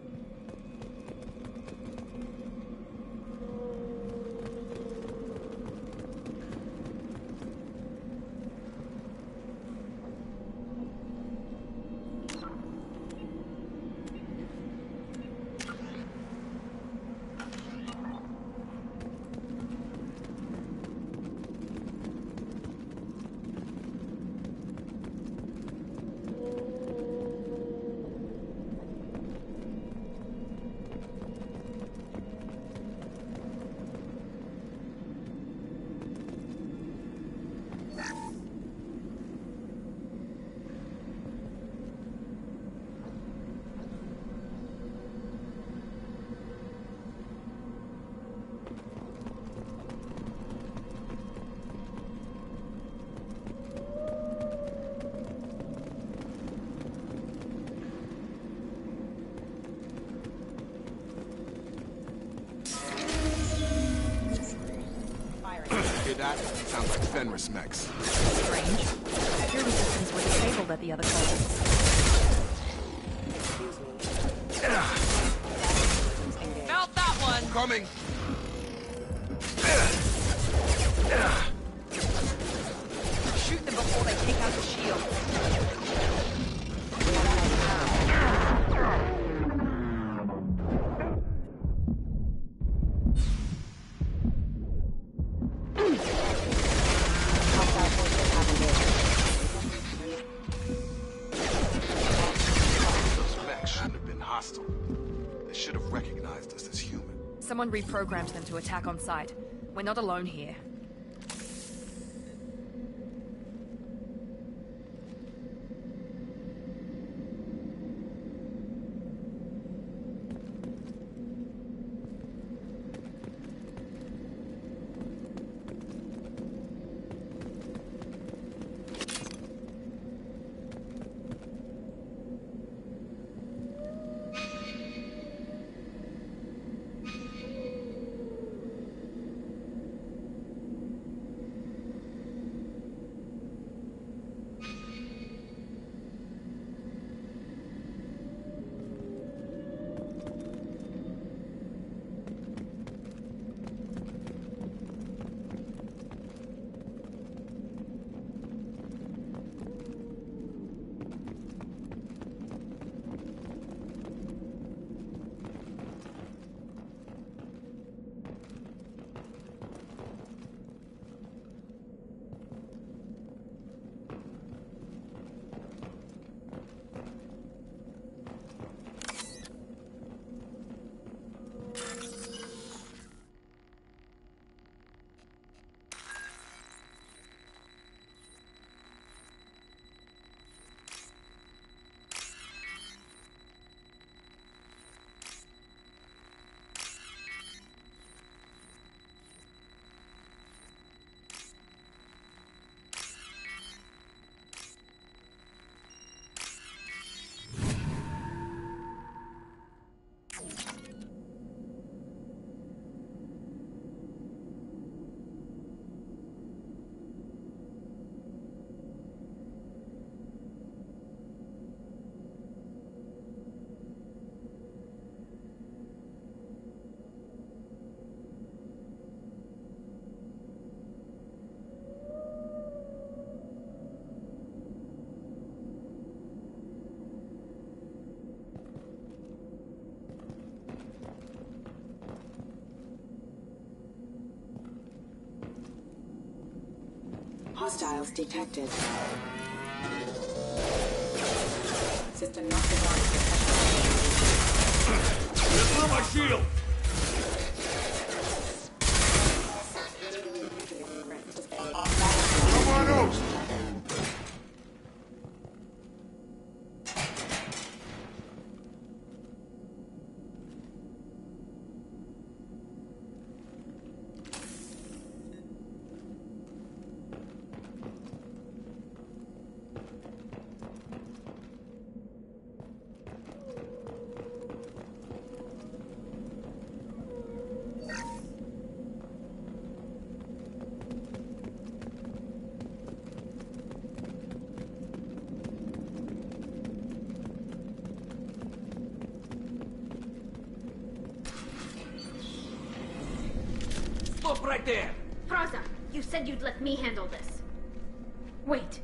That sounds like Fenris mechs. Strange. Security systems were disabled at the other colonies. Felt that one! Coming! Shoot them before they take out the shield. Someone reprogrammed them to attack on sight. We're not alone here. Hostiles detected. System not designed for Get through my shield! Come on out! right there! Praza, you said you'd let me handle this. Wait,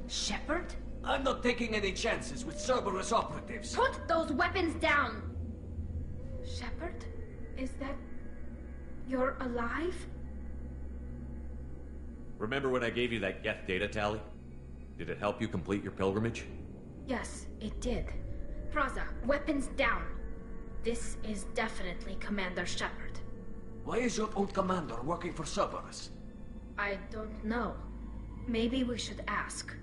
Shepard? I'm not taking any chances with Cerberus operatives. Put those weapons down! Shepard? Is that... you're alive? Remember when I gave you that Geth data tally? Did it help you complete your pilgrimage? Yes, it did. Praza, weapons down. This is definitely Commander Shepard. Why is your old commander working for Cerberus? I don't know. Maybe we should ask.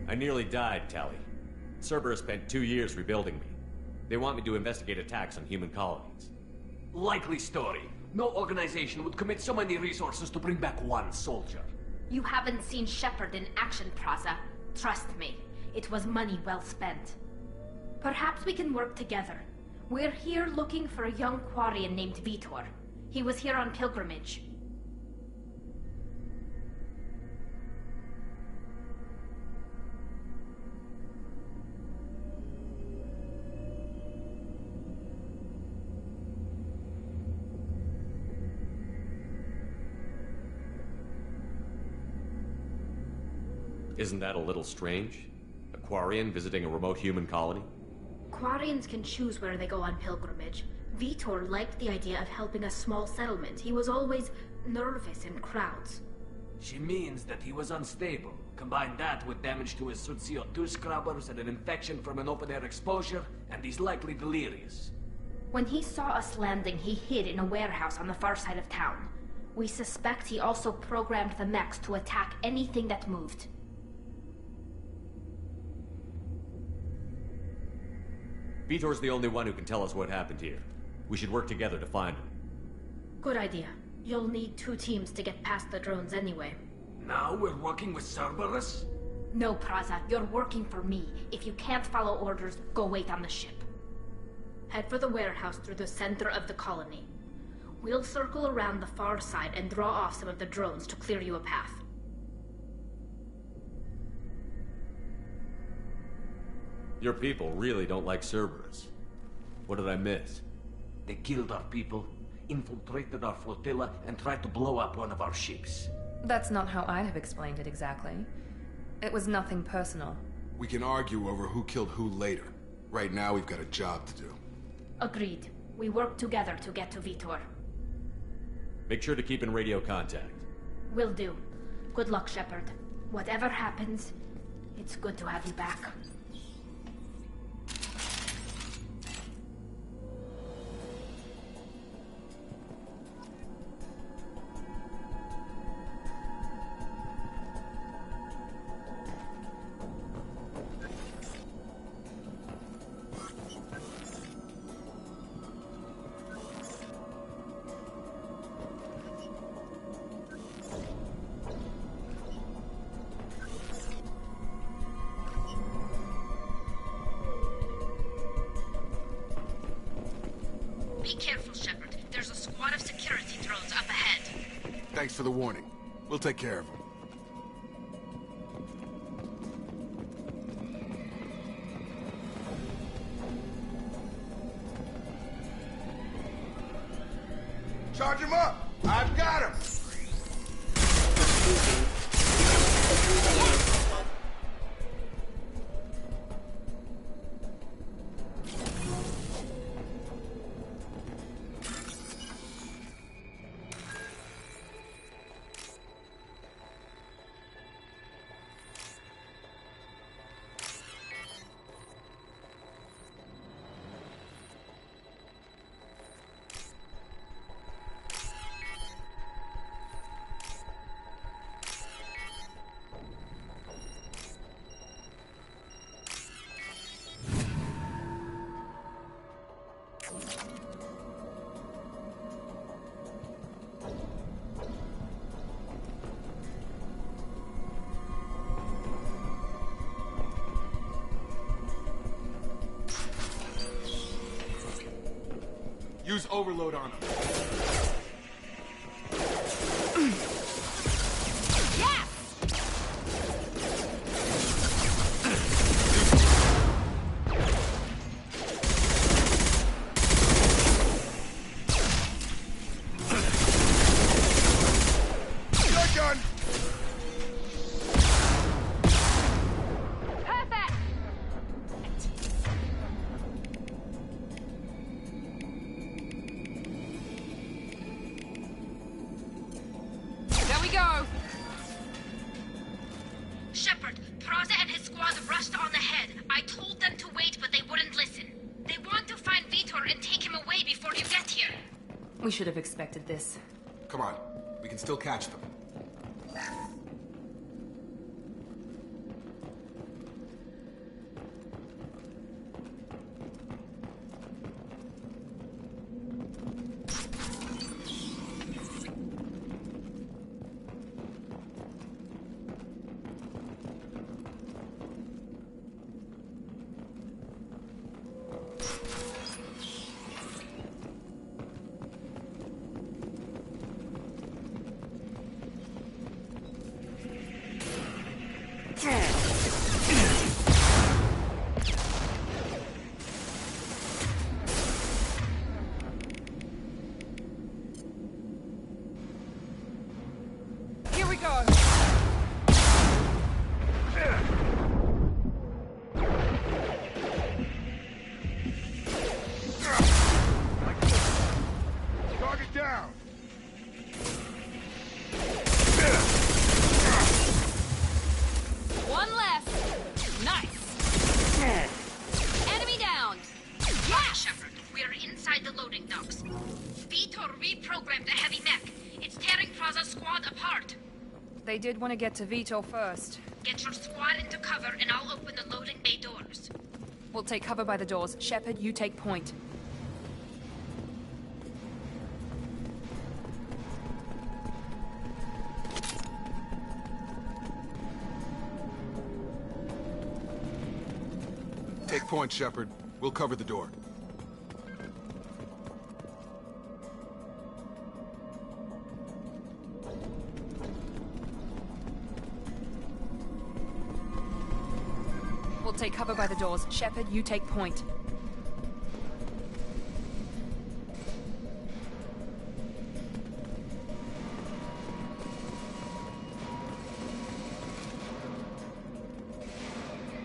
I nearly died, Tali. Cerberus spent 2 years rebuilding me. They want me to investigate attacks on human colonies. Likely story. No organization would commit so many resources to bring back one soldier. You haven't seen Shepard in action, Praza. Trust me, it was money well spent. Perhaps we can work together. We're here looking for a young Quarian named Vitor. He was here on pilgrimage. Isn't that a little strange? A Quarian visiting a remote human colony? Quarians can choose where they go on pilgrimage. Vitor liked the idea of helping a small settlement. He was always nervous in crowds. She means that he was unstable. Combine that with damage to his Sud CO2 scrubbers and an infection from an open-air exposure, and he's likely delirious. When he saw us landing, he hid in a warehouse on the far side of town. We suspect he also programmed the mechs to attack anything that moved. Vitor's the only one who can tell us what happened here. We should work together to find him. Good idea. You'll need 2 teams to get past the drones anyway. Now we're working with Cerberus? No, Praza. You're working for me. If you can't follow orders, go wait on the ship. Head for the warehouse through the center of the colony. We'll circle around the far side and draw off some of the drones to clear you a path. Your people really don't like Cerberus. What did I miss? They killed our people, infiltrated our flotilla, and tried to blow up one of our ships. That's not how I'd have explained it exactly. It was nothing personal. We can argue over who killed who later. Right now, we've got a job to do. Agreed. We work together to get to Vitor. Make sure to keep in radio contact. Will do. Good luck, Shepard. Whatever happens, it's good to have you back. Be careful, Shepard. There's a squad of security drones up ahead. Thanks for the warning. We'll take care of them. Charge him up! I've got him! Use overload on him. Shepard, Praza and his squad rushed on ahead. I told them to wait, but they wouldn't listen. They want to find Vitor and take him away before you get here. We should have expected this. Come on, we can still catch them. Here we go. Target down. One left. Nice. Enemy down. Yeah, Shepard. We're inside the loading docks. Vitor reprogrammed a heavy mech. It's tearing Praza's squad apart. They did want to get to Vitor first. Get your squad into cover and I'll open the loading bay doors. We'll take cover by the doors. Shepard, you take point. Take point, Shepard. We'll cover the door. We'll take cover by the doors. Shepard, you take point.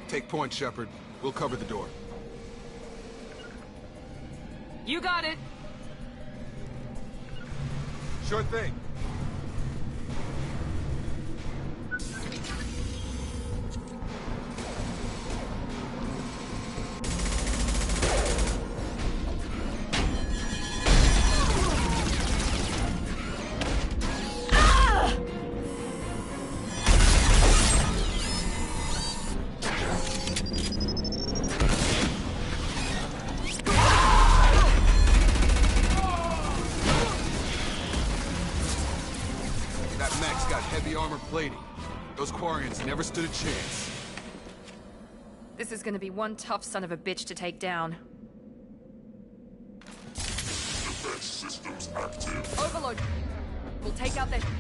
Take point, Shepard. We'll cover the door. You got it. Sure thing. deflating. Those Quarians never stood a chance. This is gonna be one tough son of a bitch to take down. Defense systems active. Overload! We'll take out their... Try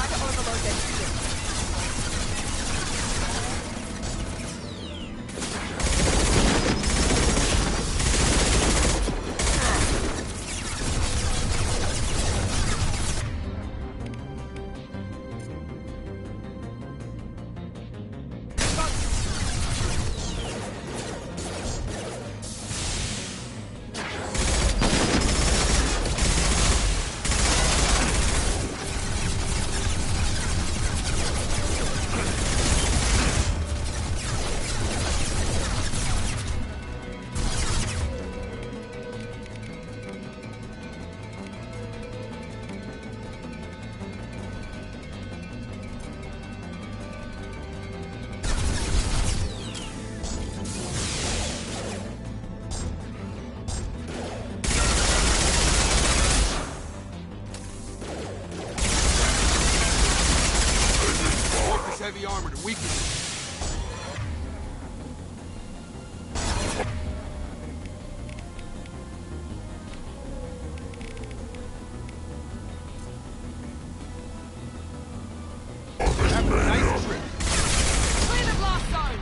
to overload their ship. Heavy armor to weaken it. Have a nice trip. Clear the blast zone!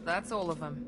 That's all of them.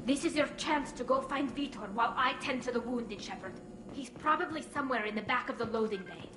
This is your chance to go find Vitor while I tend to the wounded, Shepard. He's probably somewhere in the back of the loading bay.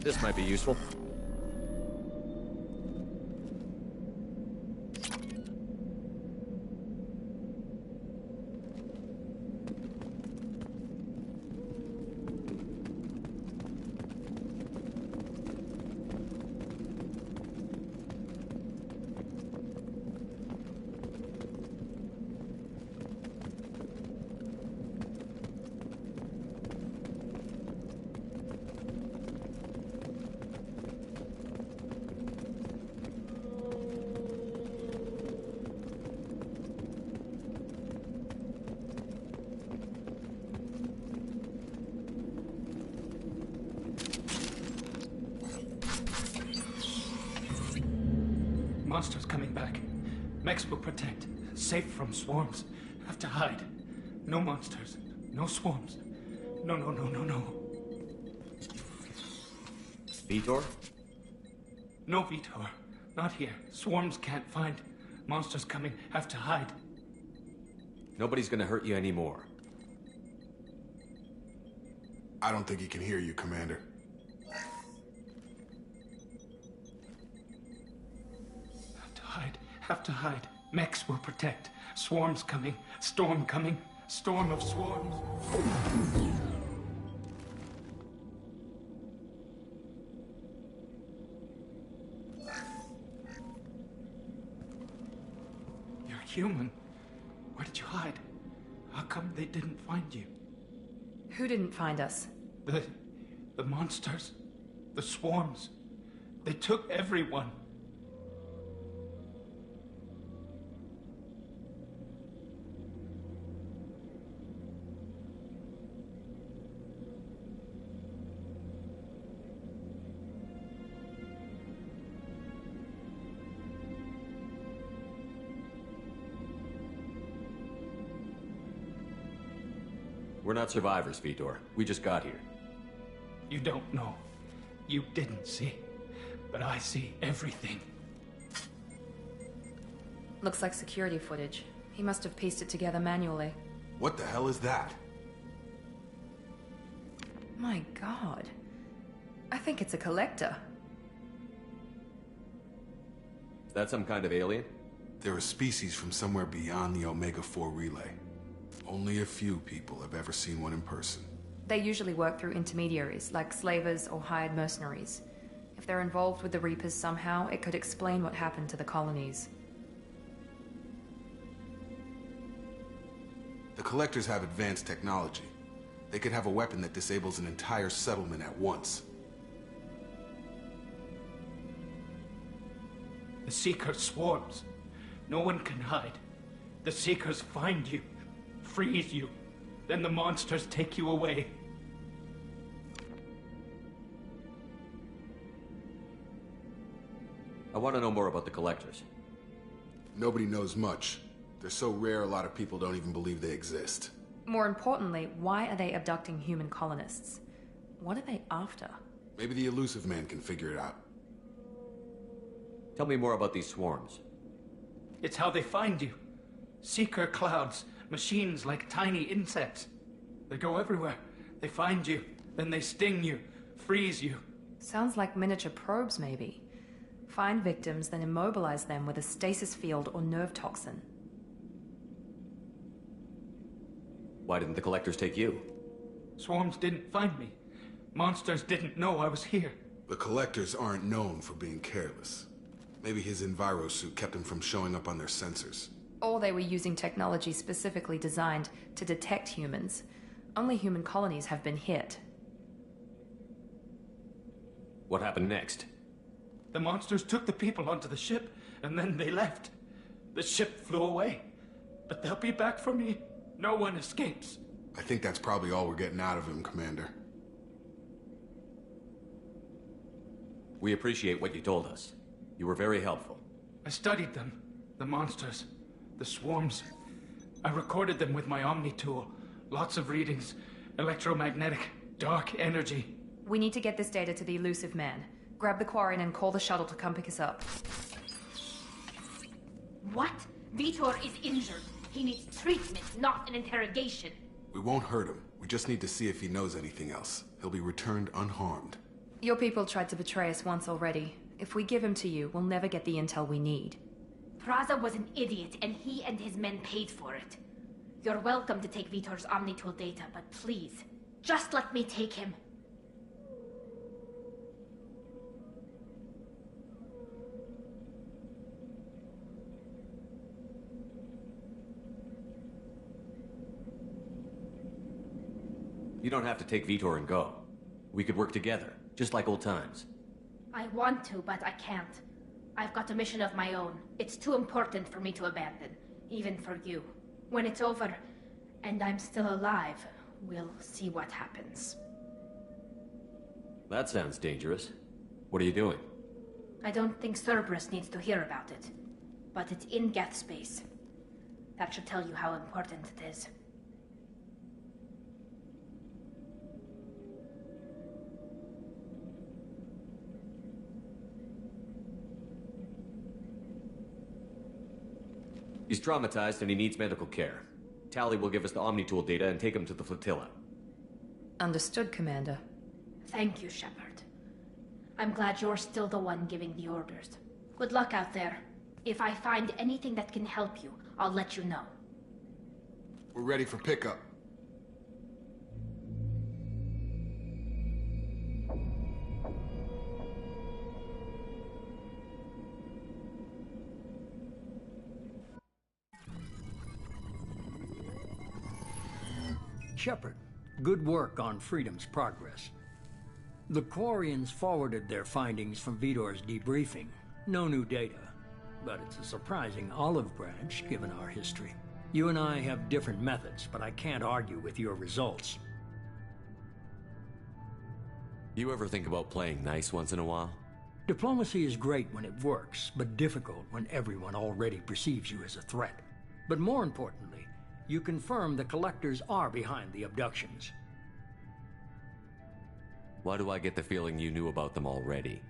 This might be useful. Monsters coming back. Mechs will protect. Safe from swarms. Have to hide. No monsters. No swarms. No. Vitor? No Vitor. Not here. Swarms can't find. Monsters coming. Have to hide. Nobody's gonna hurt you anymore. I don't think he can hear you, Commander. Have to hide. Mechs will protect. Swarms coming. Storm coming. Storm of swarms. You're human. Where did you hide? How come they didn't find you? Who didn't find us? The monsters. The swarms. They took everyone. We're not survivors, Vitor. We just got here. You don't know. You didn't see. But I see everything. Looks like security footage. He must have pieced it together manually. What the hell is that? My god. I think it's a collector. Is that some kind of alien? They're a species from somewhere beyond the Omega-4 relay. Only a few people have ever seen one in person. They usually work through intermediaries, like slavers or hired mercenaries. If they're involved with the Reapers somehow, it could explain what happened to the colonies. The Collectors have advanced technology. They could have a weapon that disables an entire settlement at once. The Seeker swarms. No one can hide. The Seekers find you, freeze you, then the monsters take you away. I want to know more about the Collectors. Nobody knows much. They're so rare, a lot of people don't even believe they exist. More importantly, why are they abducting human colonists? What are they after? Maybe the Elusive Man can figure it out. Tell me more about these swarms. It's how they find you. Seeker clouds, machines like tiny insects. They go everywhere. They find you, then they sting you, freeze you. Sounds like miniature probes, maybe. Find victims, then immobilize them with a stasis field or nerve toxin. Why didn't the Collectors take you? Swarms didn't find me. Monsters didn't know I was here. The Collectors aren't known for being careless. Maybe his Enviro suit kept him from showing up on their sensors. Or they were using technology specifically designed to detect humans. Only human colonies have been hit. What happened next? The monsters took the people onto the ship, and then they left. The ship flew away. But they'll be back for me. No one escapes. I think that's probably all we're getting out of him, Commander. We appreciate what you told us. You were very helpful. I studied them. The monsters. The swarms. I recorded them with my Omni tool. Lots of readings. Electromagnetic. Dark energy. We need to get this data to the Elusive Man. Grab the Quarian and call the shuttle to come pick us up. What? Vitor is injured. He needs treatment, not an interrogation. We won't hurt him. We just need to see if he knows anything else. He'll be returned unharmed. Your people tried to betray us once already. If we give him to you, we'll never get the intel we need. Praza was an idiot, and he and his men paid for it. You're welcome to take Vitor's Omnitool data, but please, just let me take him. You don't have to take Vitor and go. We could work together, just like old times. I want to, but I can't. I've got a mission of my own. It's too important for me to abandon, even for you. When it's over, and I'm still alive, we'll see what happens. That sounds dangerous. What are you doing? I don't think Cerberus needs to hear about it, but it's in Geth space. That should tell you how important it is. He's traumatized and he needs medical care. Tali will give us the Omnitool data and take him to the flotilla. Understood, Commander. Thank you, Shepard. I'm glad you're still the one giving the orders. Good luck out there. If I find anything that can help you, I'll let you know. We're ready for pickup. Shepard, good work on Freedom's progress. The Quarians forwarded their findings from Vidor's debriefing. No new data, but it's a surprising olive branch given our history. You and I have different methods, but I can't argue with your results. You ever think about playing nice once in a while? Diplomacy is great when it works, but difficult when everyone already perceives you as a threat. But more importantly, you confirm the Collectors are behind the abductions. Why do I get the feeling you knew about them already?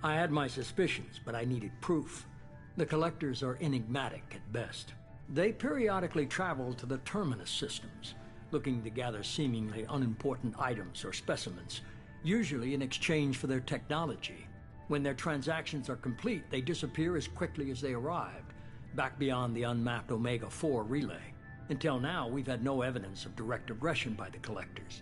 I had my suspicions, but I needed proof. The Collectors are enigmatic at best. They periodically travel to the Terminus systems, looking to gather seemingly unimportant items or specimens, usually in exchange for their technology. When their transactions are complete, they disappear as quickly as they arrived, back beyond the unmapped Omega-4 relay. Until now, we've had no evidence of direct aggression by the Collectors.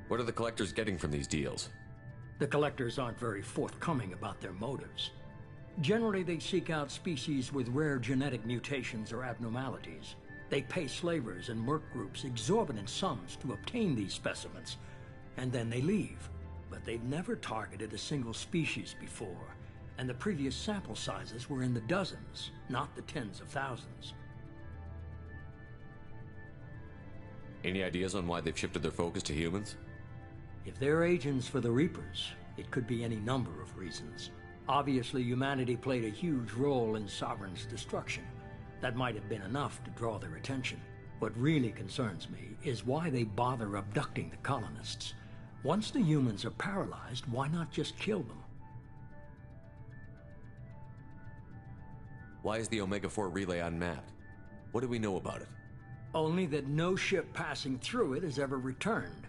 What are the Collectors getting from these deals? The Collectors aren't very forthcoming about their motives. Generally, they seek out species with rare genetic mutations or abnormalities. They pay slavers and merc groups exorbitant sums to obtain these specimens, and then they leave. But they've never targeted a single species before, and the previous sample sizes were in the dozens, not the tens of thousands. Any ideas on why they've shifted their focus to humans? If they're agents for the Reapers, it could be any number of reasons. Obviously, humanity played a huge role in Sovereign's destruction. That might have been enough to draw their attention. What really concerns me is why they bother abducting the colonists. Once the humans are paralyzed, why not just kill them? Why is the Omega-4 relay unmapped? What do we know about it? Only that no ship passing through it has ever returned.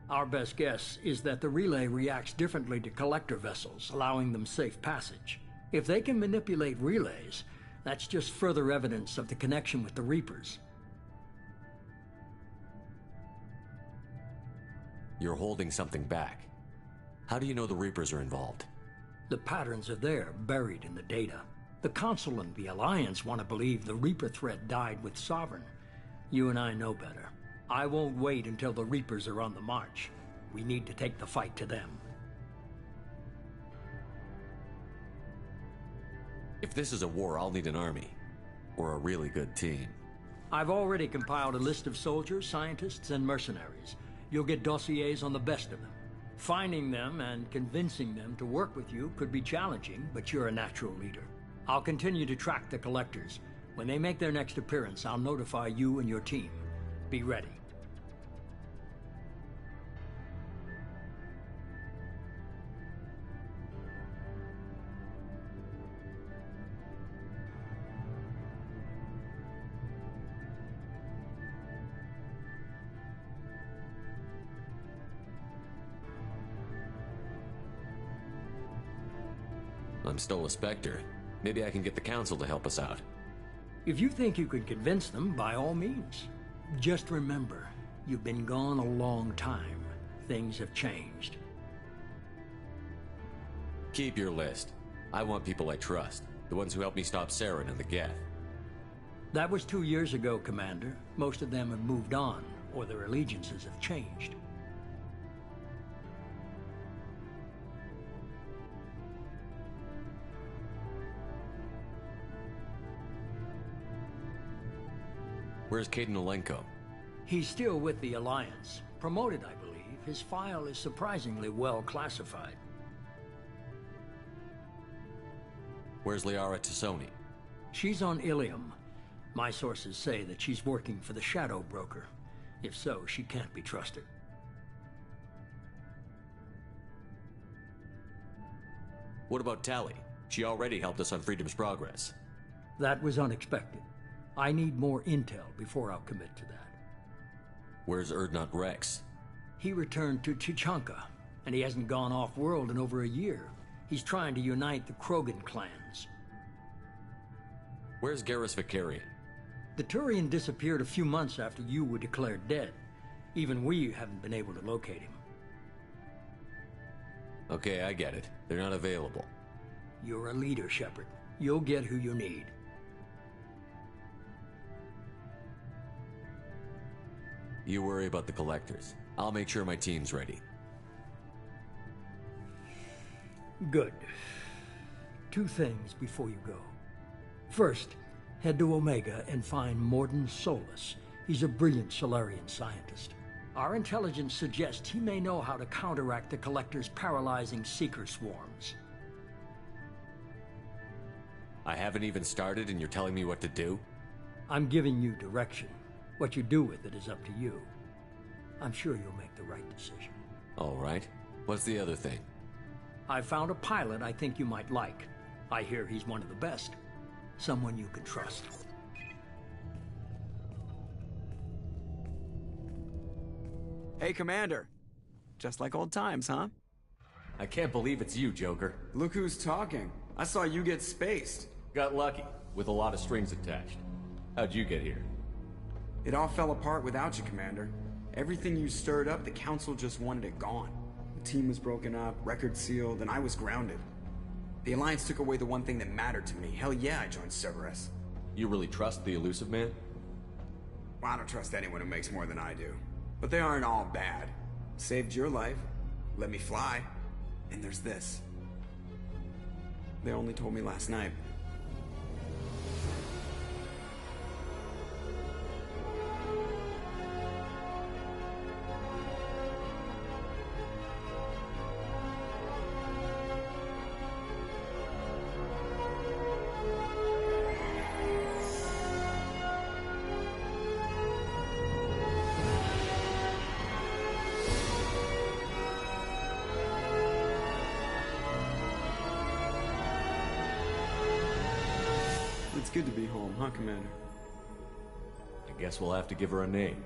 Our best guess is that the relay reacts differently to collector vessels, allowing them safe passage. If they can manipulate relays, that's just further evidence of the connection with the Reapers. You're holding something back. How do you know the Reapers are involved? The patterns are there, buried in the data. The Council and the Alliance want to believe the Reaper threat died with Sovereign. You and I know better. I won't wait until the Reapers are on the march. We need to take the fight to them. If this is a war, I'll need an army. Or a really good team. I've already compiled a list of soldiers, scientists, and mercenaries. You'll get dossiers on the best of them. Finding them and convincing them to work with you could be challenging, but you're a natural leader. I'll continue to track the Collectors. When they make their next appearance, I'll notify you and your team. Be ready. I'm still a Spectre. Maybe I can get the Council to help us out. If you think you can convince them, by all means. Just remember, you've been gone a long time. Things have changed. Keep your list. I want people I trust. The ones who helped me stop Saren and the Geth. That was 2 years ago, Commander. Most of them have moved on, or their allegiances have changed. Where's Kaidan Alenko? He's still with the Alliance. Promoted, I believe. His file is surprisingly well classified. Where's Liara Tassoni? She's on Ilium. My sources say that she's working for the Shadow Broker. If so, she can't be trusted. What about Tali? She already helped us on Freedom's Progress. That was unexpected. I need more intel before I'll commit to that. Where's Urdnot Rex? He returned to Tuchanka, and he hasn't gone off-world in over a year. He's trying to unite the Krogan clans. Where's Garrus Vakarian? The Turian disappeared a few months after you were declared dead. Even we haven't been able to locate him. Okay, I get it. They're not available. You're a leader, Shepard. You'll get who you need. You worry about the Collectors. I'll make sure my team's ready. Good. 2 things before you go. First, head to Omega and find Mordin Solus. He's a brilliant Solarian scientist. Our intelligence suggests he may know how to counteract the Collector's paralyzing Seeker swarms. I haven't even started and you're telling me what to do? I'm giving you direction. What you do with it is up to you. I'm sure you'll make the right decision. All right. What's the other thing? I found a pilot I think you might like. I hear he's one of the best. Someone you can trust. Hey, Commander. Just like old times, huh? I can't believe it's you, Joker. Look who's talking. I saw you get spaced. Got lucky, with a lot of strings attached. How'd you get here? It all fell apart without you, Commander. Everything you stirred up, the Council just wanted it gone. The team was broken up, records sealed, and I was grounded. The Alliance took away the one thing that mattered to me. Hell yeah, I joined Cerberus. You really trust the Illusive Man? Well, I don't trust anyone who makes more than I do. But they aren't all bad. Saved your life, let me fly, and there's this. They only told me last night. It's good to be home, huh, Commander? I guess we'll have to give her a name.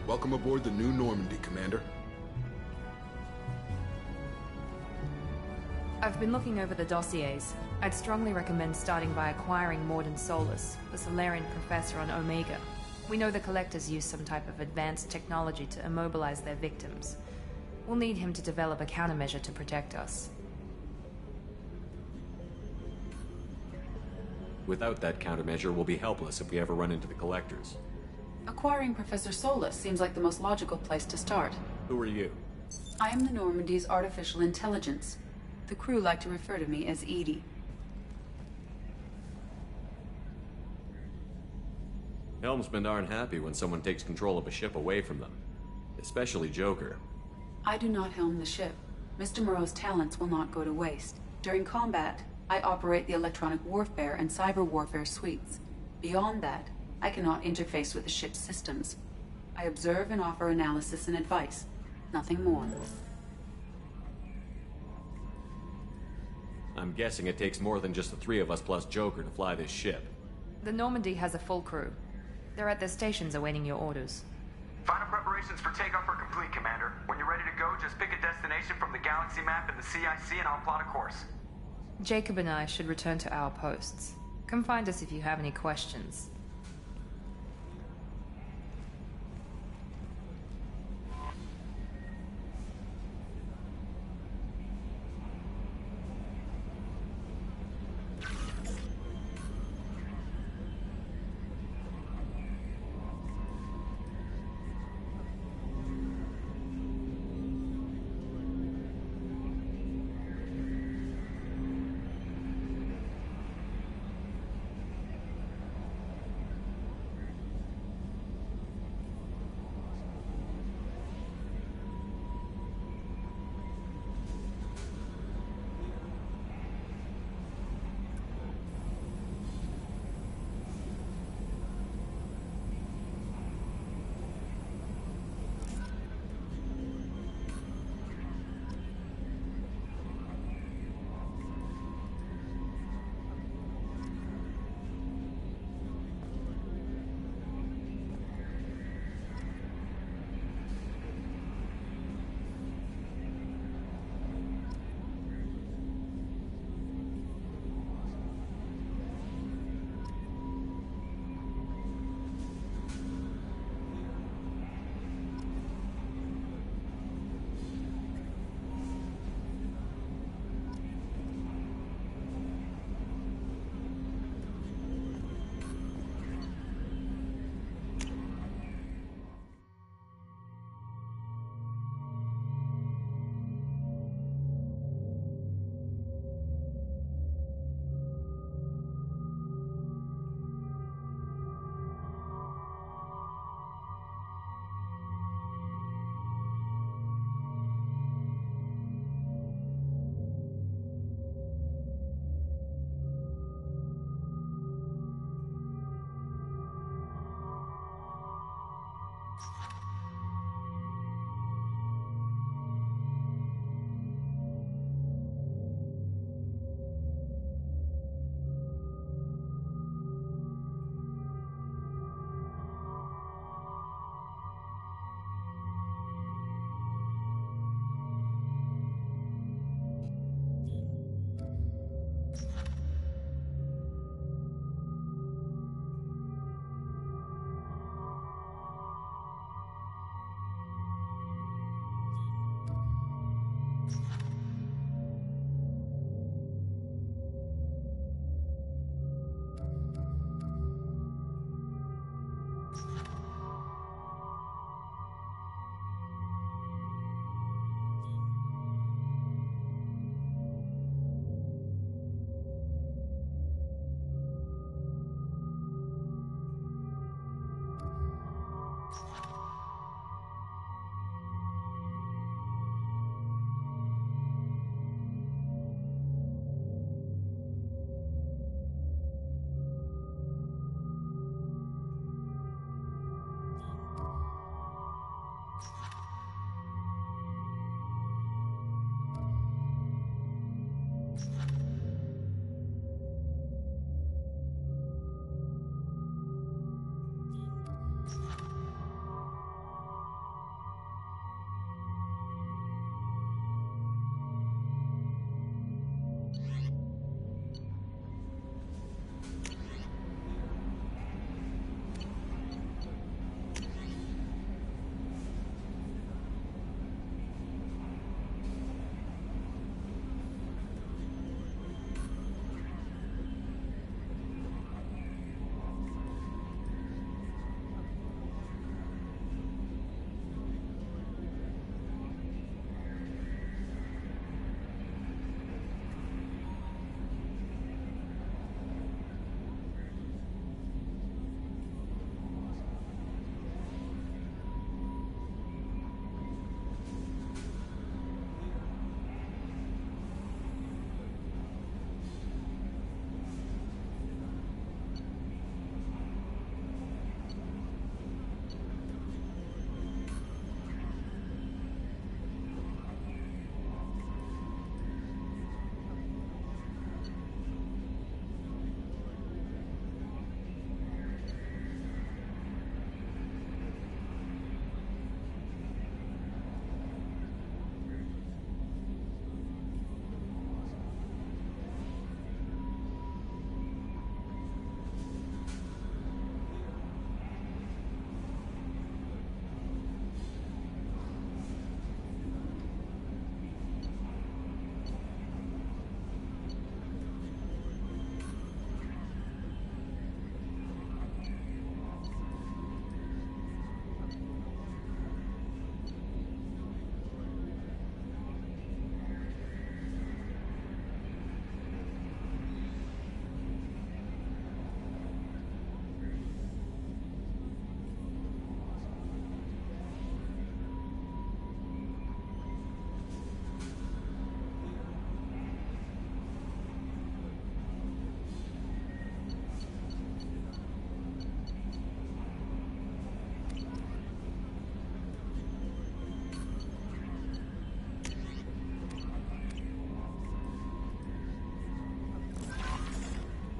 Welcome aboard the New Normandy, Commander. I've been looking over the dossiers. I'd strongly recommend starting by acquiring Mordin Solus, the Solarian professor on Omega. We know the Collectors use some type of advanced technology to immobilize their victims. We'll need him to develop a countermeasure to protect us. Without that countermeasure, we'll be helpless if we ever run into the Collectors. Acquiring Professor Solus seems like the most logical place to start. Who are you? I am the Normandy's artificial intelligence. The crew like to refer to me as EDI. Helmsmen aren't happy when someone takes control of a ship away from them. Especially Joker. I do not helm the ship. Mr. Moreau's talents will not go to waste. During combat, I operate the electronic warfare and cyber warfare suites. Beyond that, I cannot interface with the ship's systems. I observe and offer analysis and advice. Nothing more. I'm guessing it takes more than just the three of us plus Joker to fly this ship. The Normandy has a full crew. They're at their stations awaiting your orders. Final preparations for takeoff are complete, Commander. When you're ready to go, just pick a destination from the galaxy map and the CIC and I'll plot a course. Jacob and I should return to our posts. Come find us if you have any questions.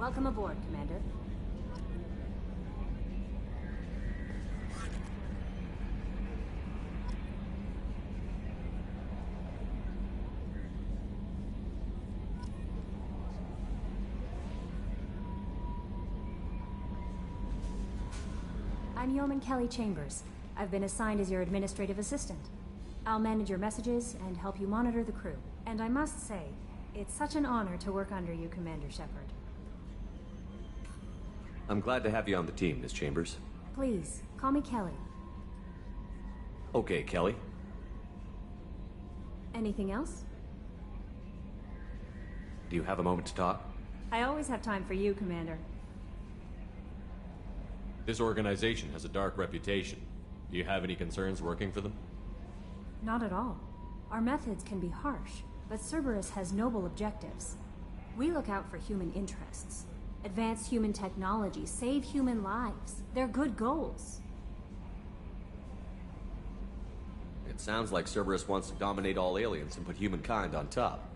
Welcome aboard, Commander. I'm Yeoman Kelly Chambers. I've been assigned as your administrative assistant. I'll manage your messages and help you monitor the crew. And I must say, it's such an honor to work under you, Commander Shepard. I'm glad to have you on the team, Miss Chambers. Please, call me Kelly. Okay, Kelly. Anything else? Do you have a moment to talk? I always have time for you, Commander. This organization has a dark reputation. Do you have any concerns working for them? Not at all. Our methods can be harsh, but Cerberus has noble objectives. We look out for human interests. Advance human technology, save human lives. They're good goals. It sounds like Cerberus wants to dominate all aliens and put humankind on top.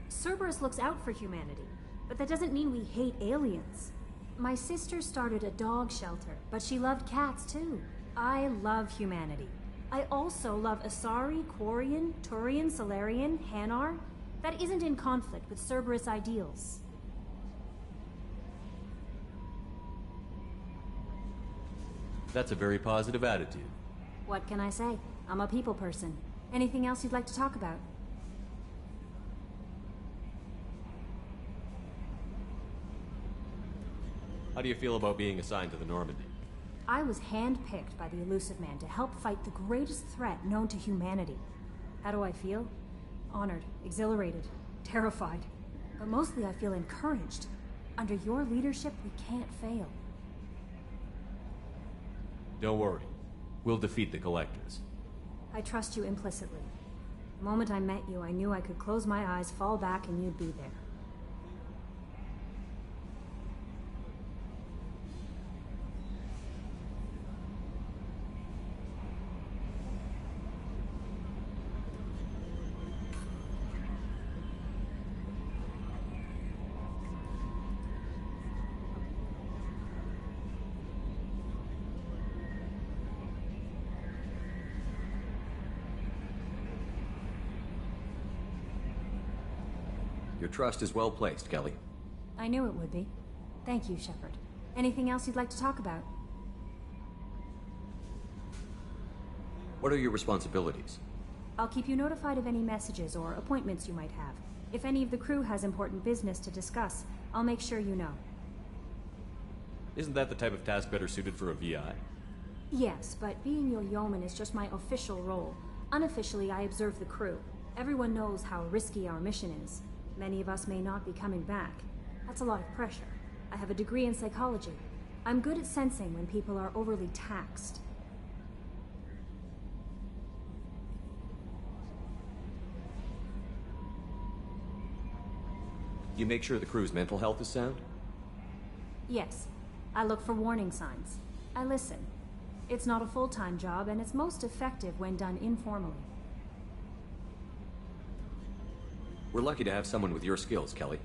Cerberus looks out for humanity, but that doesn't mean we hate aliens. My sister started a dog shelter, but she loved cats too. I love humanity. I also love Asari, Quarian, Turian, Salarian, Hanar. That isn't in conflict with Cerberus ideals. That's a very positive attitude. What can I say? I'm a people person. Anything else you'd like to talk about? How do you feel about being assigned to the Normandy? I was handpicked by the Illusive Man to help fight the greatest threat known to humanity. How do I feel? Honored, exhilarated, terrified. But mostly I feel encouraged. Under your leadership, we can't fail. Don't worry. We'll defeat the Collectors. I trust you implicitly. The moment I met you, I knew I could close my eyes, fall back, and you'd be there. Your trust is well placed, Kelly. I knew it would be. Thank you, Shepard. Anything else you'd like to talk about? What are your responsibilities? I'll keep you notified of any messages or appointments you might have. If any of the crew has important business to discuss, I'll make sure you know. Isn't that the type of task better suited for a VI? Yes, but being your yeoman is just my official role. Unofficially, I observe the crew. Everyone knows how risky our mission is. Many of us may not be coming back. That's a lot of pressure. I have a degree in psychology. I'm good at sensing when people are overly taxed. You make sure the crew's mental health is sound? Yes. I look for warning signs. I listen. It's not a full-time job, and it's most effective when done informally. We're lucky to have someone with your skills, Kelly.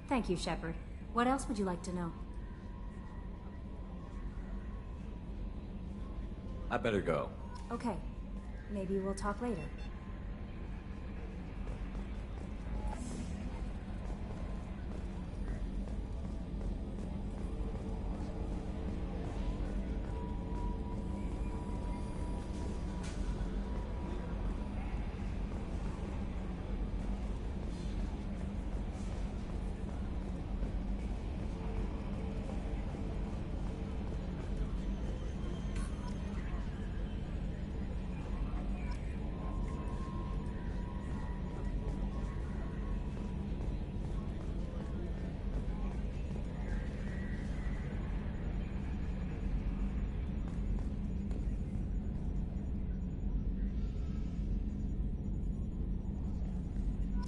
Thank you, Shepard. What else would you like to know? I better go. Okay. Maybe we'll talk later.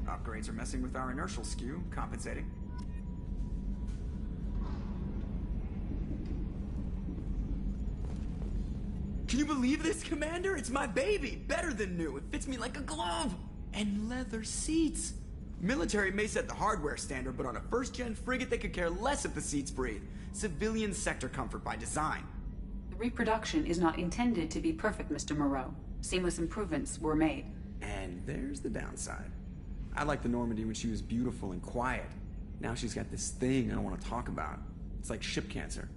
Upgrades are messing with our inertial skew, compensating. Can you believe this, Commander? It's my baby! Better than new. It fits me like a glove! And leather seats! Military may set the hardware standard, but on a first-gen frigate, they could care less if the seats breathe. Civilian sector comfort by design. The reproduction is not intended to be perfect, Mr. Moreau. Seamless improvements were made. And there's the downside. I liked the Normandy when she was beautiful and quiet. Now she's got this thing I don't want to talk about. It's like ship cancer.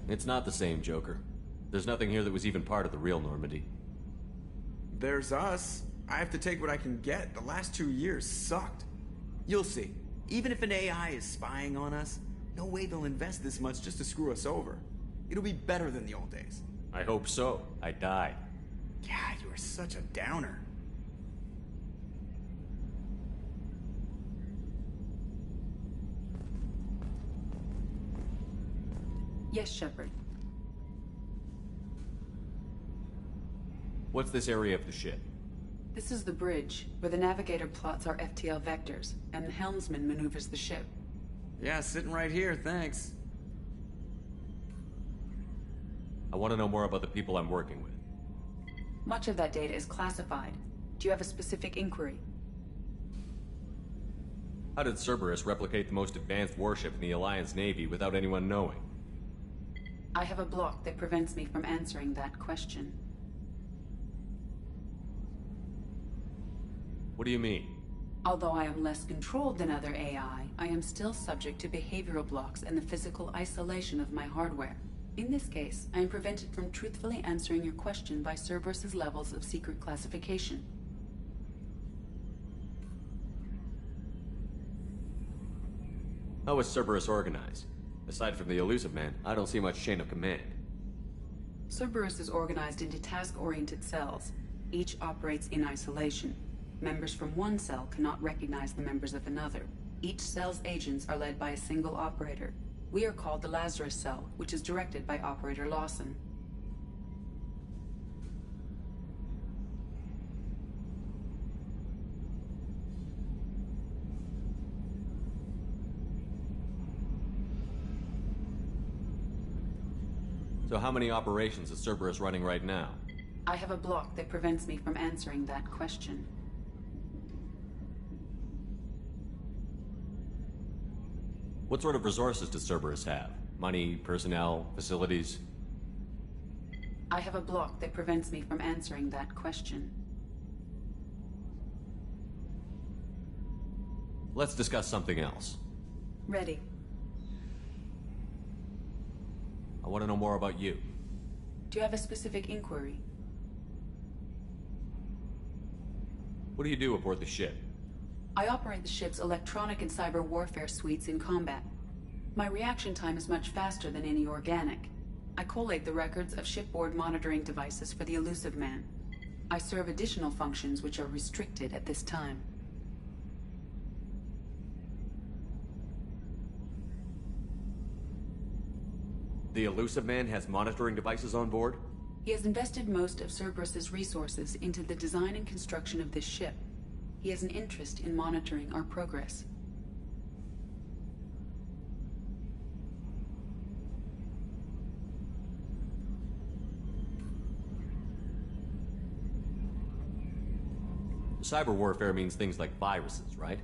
It's not the same, Joker. There's nothing here that was even part of the real Normandy. There's us. I have to take what I can get. The last 2 years sucked. You'll see. Even if an AI is spying on us, no way they'll invest this much just to screw us over. It'll be better than the old days. I hope so. I died. God, you are such a downer. Yes, Shepard. What's this area of the ship? This is the bridge, where the navigator plots our FTL vectors, and the helmsman maneuvers the ship. Yeah, sitting right here, thanks. I want to know more about the people I'm working with. Much of that data is classified. Do you have a specific inquiry? How did Cerberus replicate the most advanced warship in the Alliance Navy without anyone knowing? I have a block that prevents me from answering that question. What do you mean? Although I am less controlled than other AI, I am still subject to behavioral blocks and the physical isolation of my hardware. In this case, I am prevented from truthfully answering your question by Cerberus's levels of secret classification. How is Cerberus organized? Aside from the Elusive Man, I don't see much chain of command. Cerberus is organized into task-oriented cells. Each operates in isolation. Members from one cell cannot recognize the members of another. Each cell's agents are led by a single operator. We are called the Lazarus Cell, which is directed by Operator Lawson. So how many operations is Cerberus running right now? I have a block that prevents me from answering that question. What sort of resources does Cerberus have? Money, personnel, facilities? I have a block that prevents me from answering that question. Let's discuss something else. Ready. I want to know more about you. Do you have a specific inquiry? What do you do aboard the ship? I operate the ship's electronic and cyber warfare suites in combat. My reaction time is much faster than any organic. I collate the records of shipboard monitoring devices for the Elusive Man. I serve additional functions which are restricted at this time. The Elusive Man has monitoring devices on board? He has invested most of Cerberus's resources into the design and construction of this ship. He has an interest in monitoring our progress. Cyber warfare means things like viruses, right?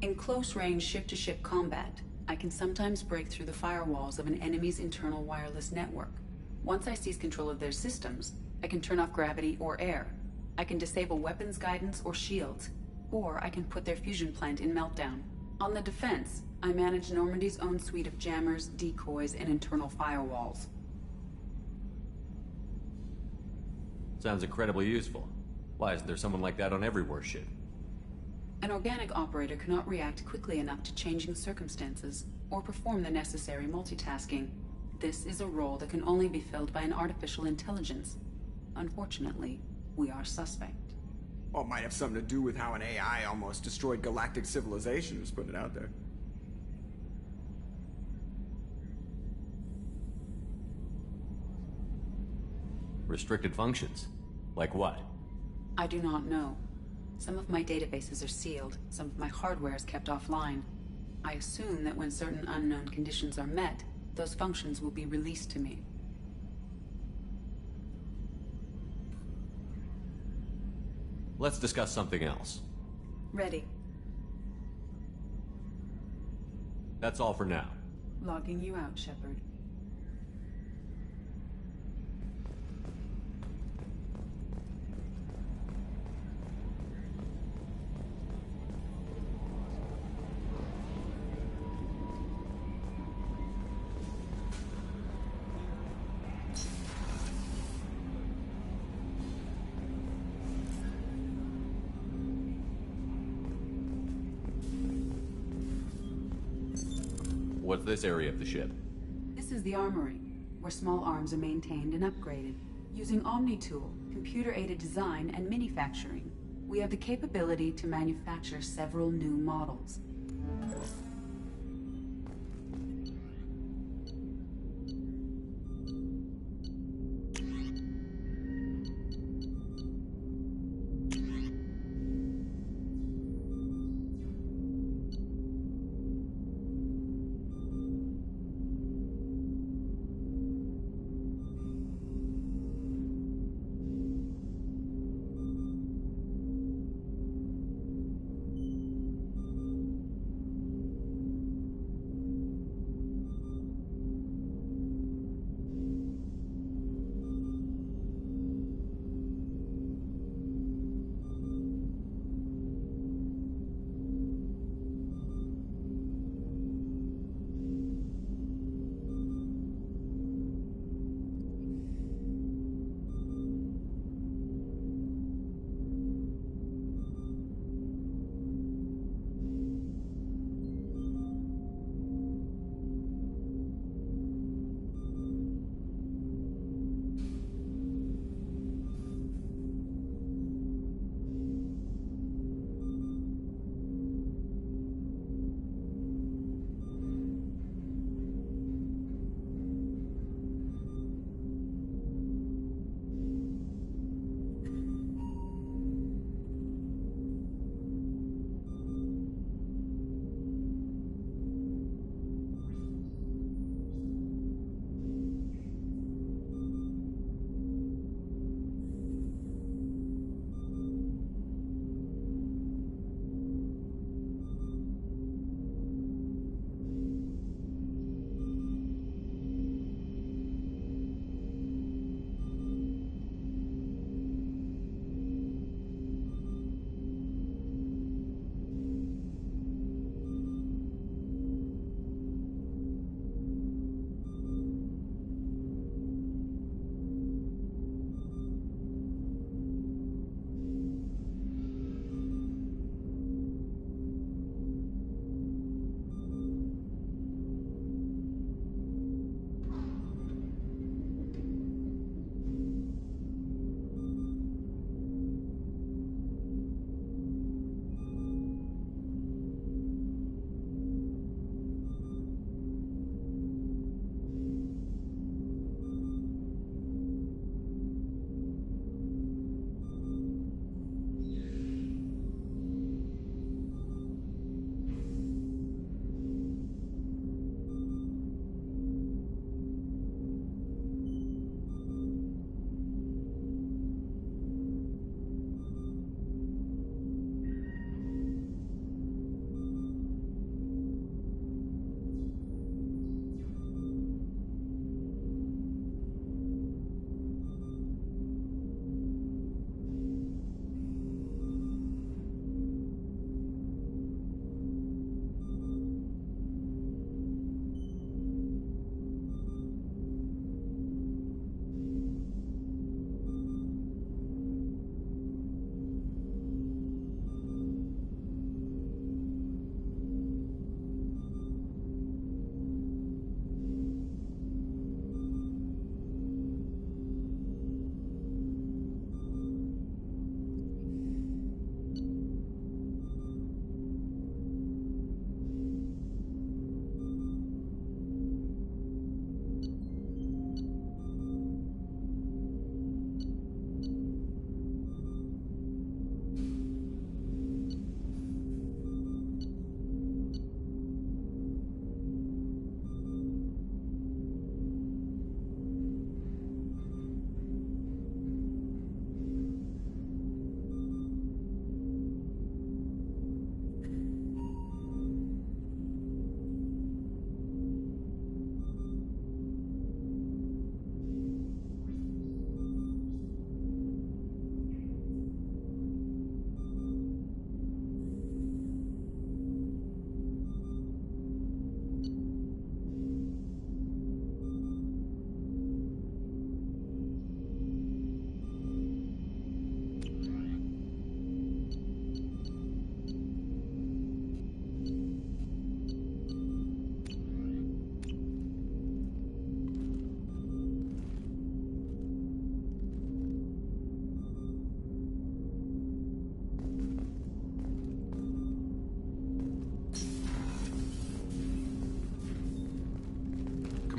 In close-range ship-to-ship combat, I can sometimes break through the firewalls of an enemy's internal wireless network. Once I seize control of their systems, I can turn off gravity or air. I can disable weapons guidance or shields, or I can put their fusion plant in meltdown. On the defense, I manage Normandy's own suite of jammers, decoys, and internal firewalls. Sounds incredibly useful. Why isn't there someone like that on every warship? An organic operator cannot react quickly enough to changing circumstances, or perform the necessary multitasking. This is a role that can only be filled by an artificial intelligence. Unfortunately, we are suspect. Well, it might have something to do with how an AI almost destroyed galactic civilization, just putting it out there. Restricted functions? Like what? I do not know. Some of my databases are sealed, some of my hardware is kept offline. I assume that when certain unknown conditions are met, those functions will be released to me. Let's discuss something else. Ready. That's all for now. Logging you out, Shepard. What's this area of the ship? This is the armory, where small arms are maintained and upgraded. Using Omni-Tool, computer-aided design, and manufacturing, we have the capability to manufacture several new models.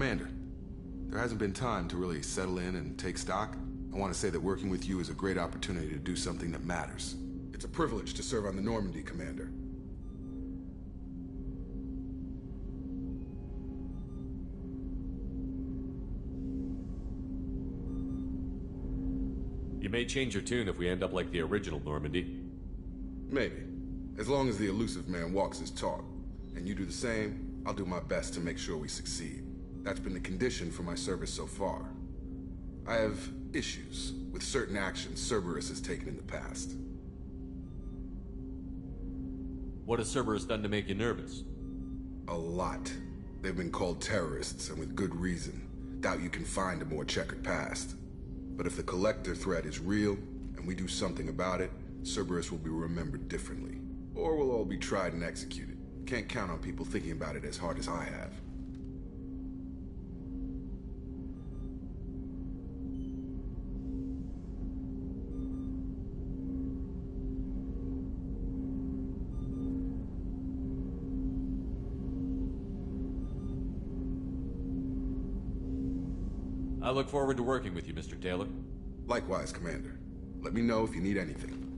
Commander, there hasn't been time to really settle in and take stock. I want to say that working with you is a great opportunity to do something that matters. It's a privilege to serve on the Normandy, Commander. You may change your tune if we end up like the original Normandy. Maybe. As long as the elusive man walks his talk. And you do the same, I'll do my best to make sure we succeed. That's been the condition for my service so far. I have issues with certain actions Cerberus has taken in the past. What has Cerberus done to make you nervous? A lot. They've been called terrorists, and with good reason. Doubt you can find a more checkered past. But if the Collector threat is real, and we do something about it, Cerberus will be remembered differently. Or we'll all be tried and executed. Can't count on people thinking about it as hard as I have. I look forward to working with you, Mr. Taylor. Likewise, Commander. Let me know if you need anything.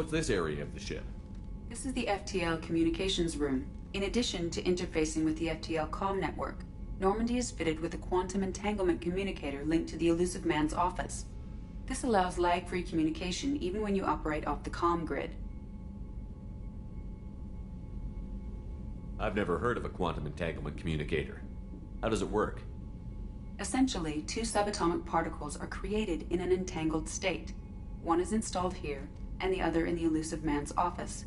What's this area of the ship? This is the FTL communications room. In addition to interfacing with the FTL comm network, Normandy is fitted with a quantum entanglement communicator linked to the Illusive Man's office. This allows lag-free communication even when you operate off the comm grid. I've never heard of a quantum entanglement communicator. How does it work? Essentially, two subatomic particles are created in an entangled state. One is installed here, and the other in the Illusive Man's office.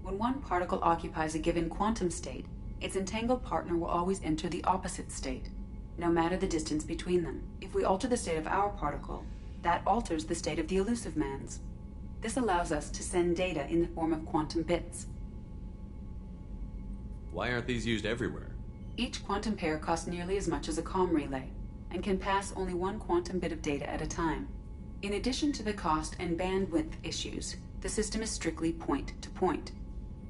When one particle occupies a given quantum state, its entangled partner will always enter the opposite state, no matter the distance between them. If we alter the state of our particle, that alters the state of the Illusive Man's. This allows us to send data in the form of quantum bits. Why aren't these used everywhere? Each quantum pair costs nearly as much as a comm relay, and can pass only one quantum bit of data at a time. In addition to the cost and bandwidth issues, the system is strictly point-to-point.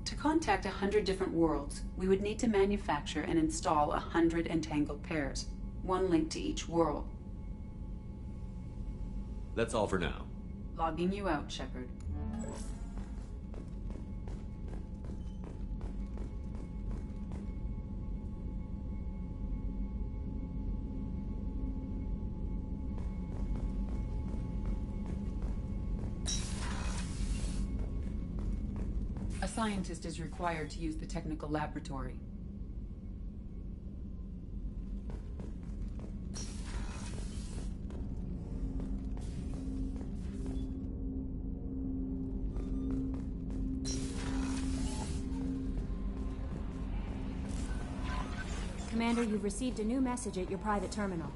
To contact 100 different worlds, we would need to manufacture and install 100 entangled pairs, one linked to each world. That's all for now. Logging you out, Shepard. A scientist is required to use the technical laboratory. Commander, you've received a new message at your private terminal.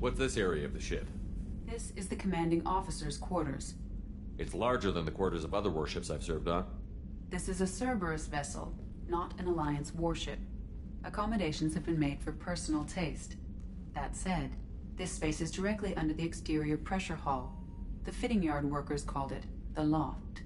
What's this area of the ship? This is the commanding officer's quarters. It's larger than the quarters of other warships I've served on. This is a Cerberus vessel, not an Alliance warship. Accommodations have been made for personal taste. That said, this space is directly under the exterior pressure hull. The fitting yard workers called it the loft.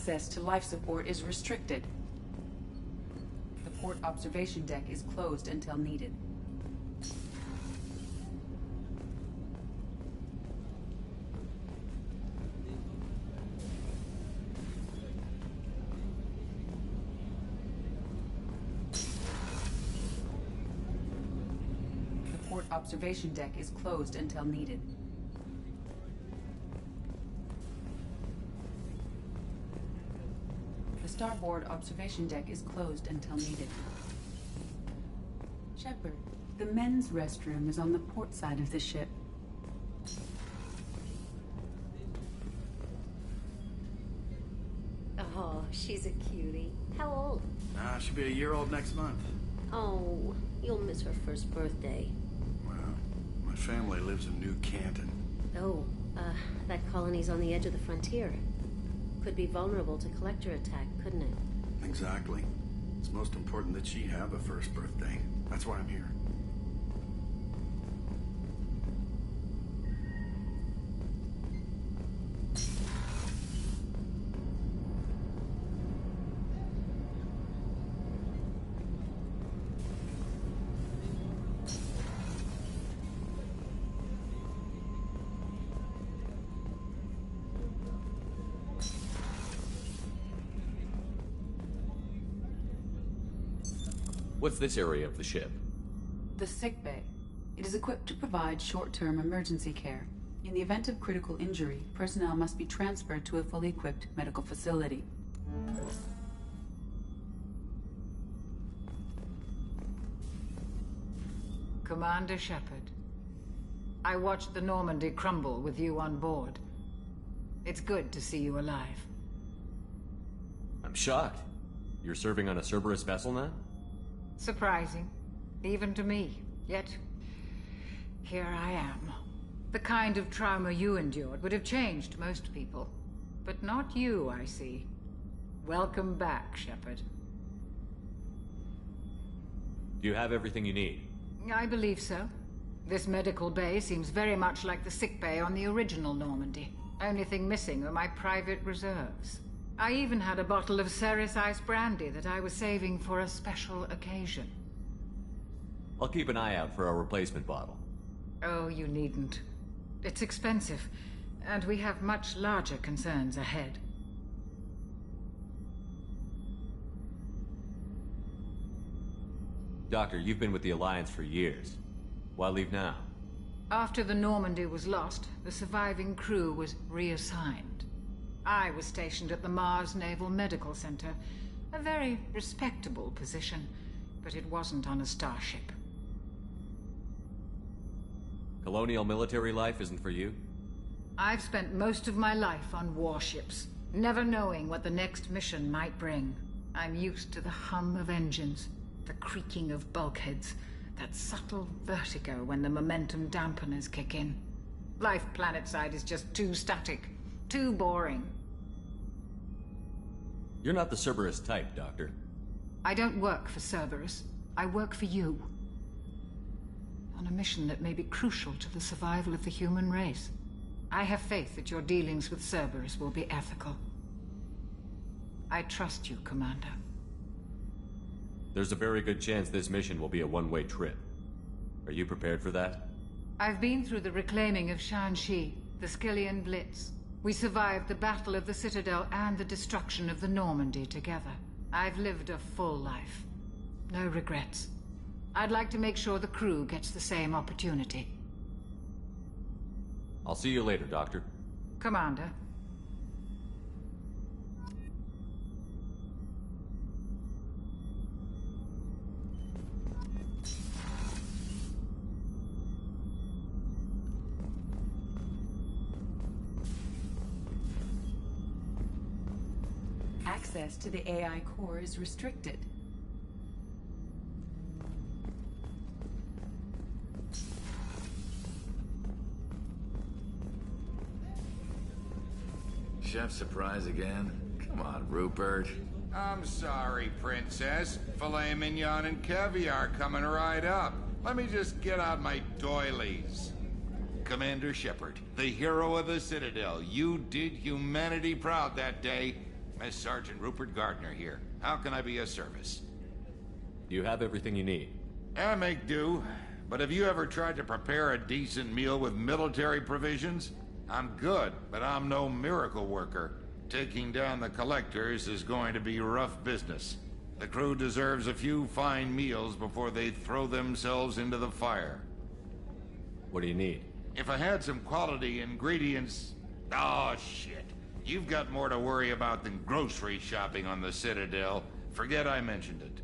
Access to life support is restricted. The port observation deck is closed until needed. The port observation deck is closed until needed. The starboard observation deck is closed until needed. Shepard, the men's restroom is on the port side of the ship. Oh, she's a cutie. How old? She'll be a year old next month. Oh, you'll miss her first birthday. Well, my family lives in New Canton. Oh, that colony's on the edge of the frontier. Could be vulnerable to collector attack, couldn't it? Exactly. It's most important that she have a first birthday. That's why I'm here. What's this area of the ship? The sick bay. It is equipped to provide short-term emergency care. In the event of critical injury, personnel must be transferred to a fully equipped medical facility. Commander Shepard, I watched the Normandy crumble with you on board. It's good to see you alive. I'm shocked. You're serving on a Cerberus vessel now? Surprising, even to me. Yet, here I am. The kind of trauma you endured would have changed most people. But not you, I see. Welcome back, Shepard. Do you have everything you need? I believe so. This medical bay seems very much like the sick bay on the original Normandy. Only thing missing are my private reserves. I even had a bottle of Ceres Ice brandy that I was saving for a special occasion. I'll keep an eye out for a replacement bottle. Oh, you needn't. It's expensive, and we have much larger concerns ahead. Doctor, you've been with the Alliance for years. Why leave now? After the Normandy was lost, the surviving crew was reassigned. I was stationed at the Mars Naval Medical Center, a very respectable position, but it wasn't on a starship. Colonial military life isn't for you? I've spent most of my life on warships, never knowing what the next mission might bring. I'm used to the hum of engines, the creaking of bulkheads, that subtle vertigo when the momentum dampeners kick in. Life planetside is just too static, too boring. You're not the Cerberus type, Doctor. I don't work for Cerberus. I work for you. On a mission that may be crucial to the survival of the human race. I have faith that your dealings with Cerberus will be ethical. I trust you, Commander. There's a very good chance this mission will be a one-way trip. Are you prepared for that? I've been through the reclaiming of Shanxi, the Skyllian Blitz. We survived the Battle of the Citadel and the destruction of the Normandy together. I've lived a full life. No regrets. I'd like to make sure the crew gets the same opportunity. I'll see you later, Doctor. Commander. Access to the AI core is restricted. Chef surprise again? Come on, Rupert. I'm sorry, Princess. Filet mignon and caviar coming right up. Let me just get out my doilies. Commander Shepard, the hero of the Citadel, you did humanity proud that day. Miss Sergeant Rupert Gardner here. How can I be of service? Do you have everything you need? I make do. But have you ever tried to prepare a decent meal with military provisions? I'm good, but I'm no miracle worker. Taking down the collectors is going to be rough business. The crew deserves a few fine meals before they throw themselves into the fire. What do you need? If I had some quality ingredients... Oh, shit. You've got more to worry about than grocery shopping on the Citadel. Forget I mentioned it.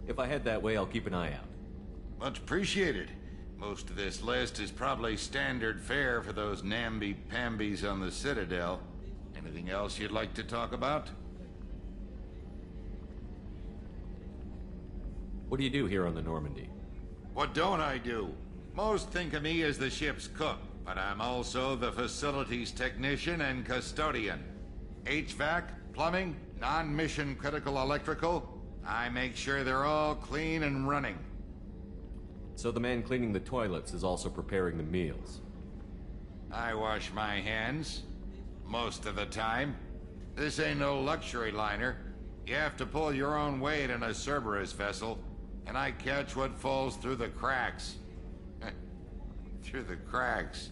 If I head that way, I'll keep an eye out. Much appreciated. Most of this list is probably standard fare for those namby-pambies on the Citadel. Anything else you'd like to talk about? What do you do here on the Normandy? What don't I do? Most think of me as the ship's cook, but I'm also the facilities technician and custodian. HVAC, plumbing, non-mission critical electrical. I make sure they're all clean and running. So the man cleaning the toilets is also preparing the meals? I wash my hands. Most of the time. This ain't no luxury liner. You have to pull your own weight in a Cerberus vessel, and I catch what falls through the cracks. Through the cracks.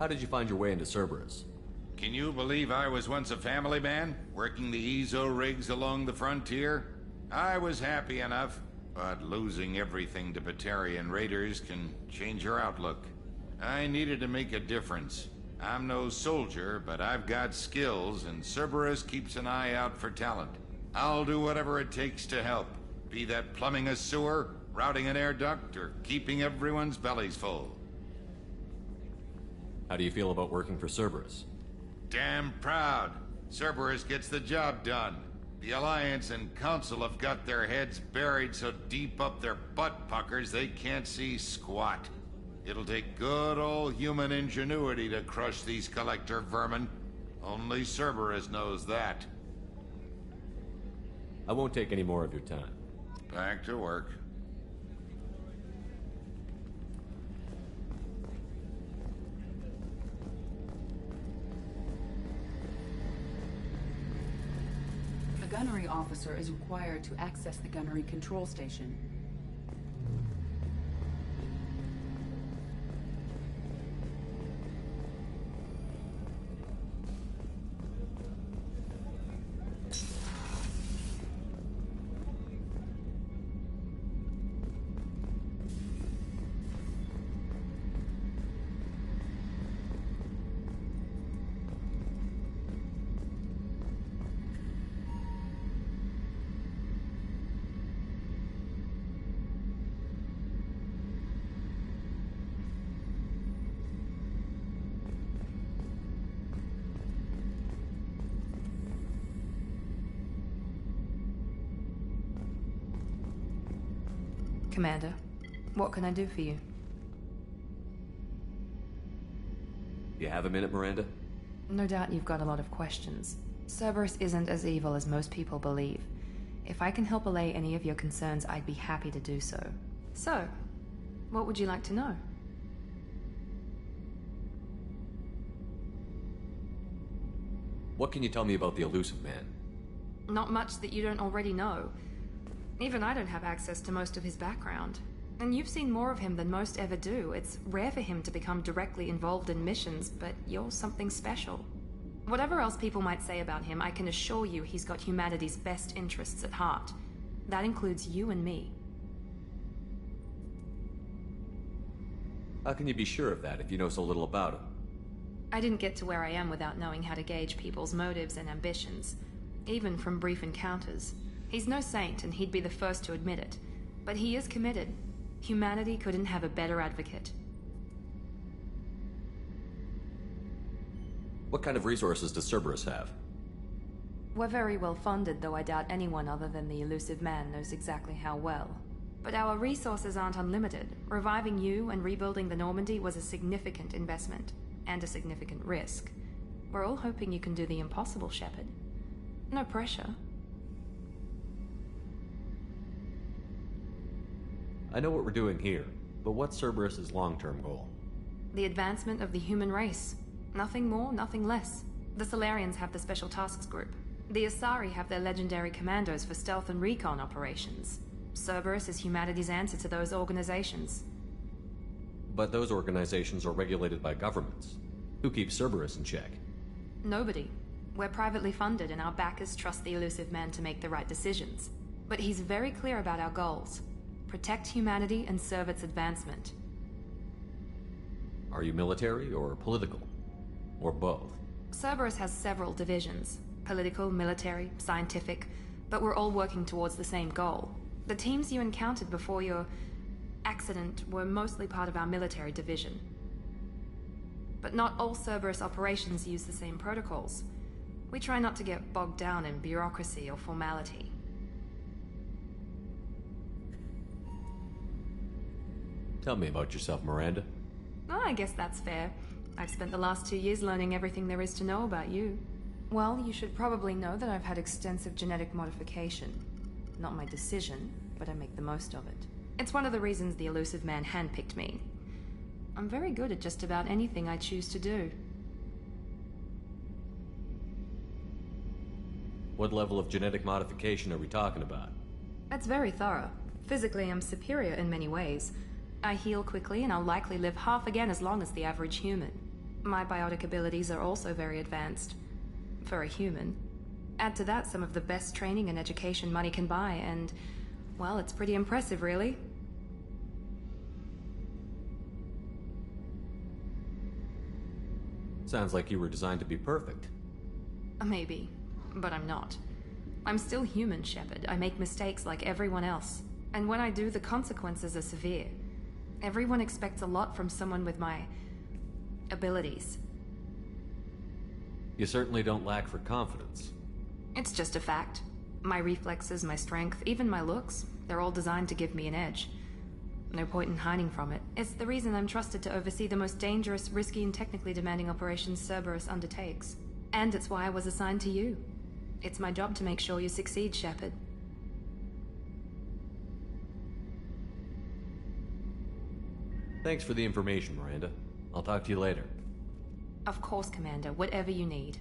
How did you find your way into Cerberus? Can you believe I was once a family man, working the Ezo rigs along the frontier? I was happy enough, but losing everything to Batarian raiders can change your outlook. I needed to make a difference. I'm no soldier, but I've got skills, and Cerberus keeps an eye out for talent. I'll do whatever it takes to help, be that plumbing a sewer, routing an air duct, or keeping everyone's bellies full. How do you feel about working for Cerberus? Damn proud. Cerberus gets the job done. The Alliance and Council have got their heads buried so deep up their butt puckers they can't see squat. It'll take good old human ingenuity to crush these collector vermin. Only Cerberus knows that. I won't take any more of your time. Back to work. A gunnery officer is required to access the gunnery control station. Commander, what can I do for you? You have a minute, Miranda? No doubt you've got a lot of questions. Cerberus isn't as evil as most people believe. If I can help allay any of your concerns, I'd be happy to do so. So, what would you like to know? What can you tell me about the Illusive Man? Not much that you don't already know. Even I don't have access to most of his background. And you've seen more of him than most ever do. It's rare for him to become directly involved in missions, but you're something special. Whatever else people might say about him, I can assure you he's got humanity's best interests at heart. That includes you and me. How can you be sure of that if you know so little about him? I didn't get to where I am without knowing how to gauge people's motives and ambitions, even from brief encounters. He's no saint, and he'd be the first to admit it. But he is committed. Humanity couldn't have a better advocate. What kind of resources does Cerberus have? We're very well funded, though I doubt anyone other than the Illusive Man knows exactly how well. But our resources aren't unlimited. Reviving you and rebuilding the Normandy was a significant investment, and a significant risk. We're all hoping you can do the impossible, Shepard. No pressure. I know what we're doing here, but what's Cerberus's long-term goal? The advancement of the human race. Nothing more, nothing less. The Solarians have the Special Tasks Group. The Asari have their legendary commandos for stealth and recon operations. Cerberus is humanity's answer to those organizations. But those organizations are regulated by governments. Who keeps Cerberus in check? Nobody. We're privately funded and our backers trust the Elusive Man to make the right decisions. But he's very clear about our goals. Protect humanity and serve its advancement. Are you military or political? Or both? Cerberus has several divisions. Political, military, scientific, but we're all working towards the same goal. The teams you encountered before your accident were mostly part of our military division. But not all Cerberus operations use the same protocols. We try not to get bogged down in bureaucracy or formality. Tell me about yourself, Miranda. Oh, I guess that's fair. I've spent the last 2 years learning everything there is to know about you. Well, you should probably know that I've had extensive genetic modification. Not my decision, but I make the most of it. It's one of the reasons the Elusive Man handpicked me. I'm very good at just about anything I choose to do. What level of genetic modification are we talking about? That's very thorough. Physically, I'm superior in many ways. I heal quickly and I'll likely live half again as long as the average human. My biotic abilities are also very advanced. For a human. Add to that some of the best training and education money can buy and, well, it's pretty impressive, really. Sounds like you were designed to be perfect. Maybe, but I'm not. I'm still human, Shepard. I make mistakes like everyone else. And when I do, the consequences are severe. Everyone expects a lot from someone with my abilities. You certainly don't lack for confidence. It's just a fact. My reflexes, my strength, even my looks, they're all designed to give me an edge. No point in hiding from it. It's the reason I'm trusted to oversee the most dangerous, risky, and technically demanding operations Cerberus undertakes. And it's why I was assigned to you. It's my job to make sure you succeed, Shepard. Thanks for the information, Miranda. I'll talk to you later. Of course, Commander. Whatever you need.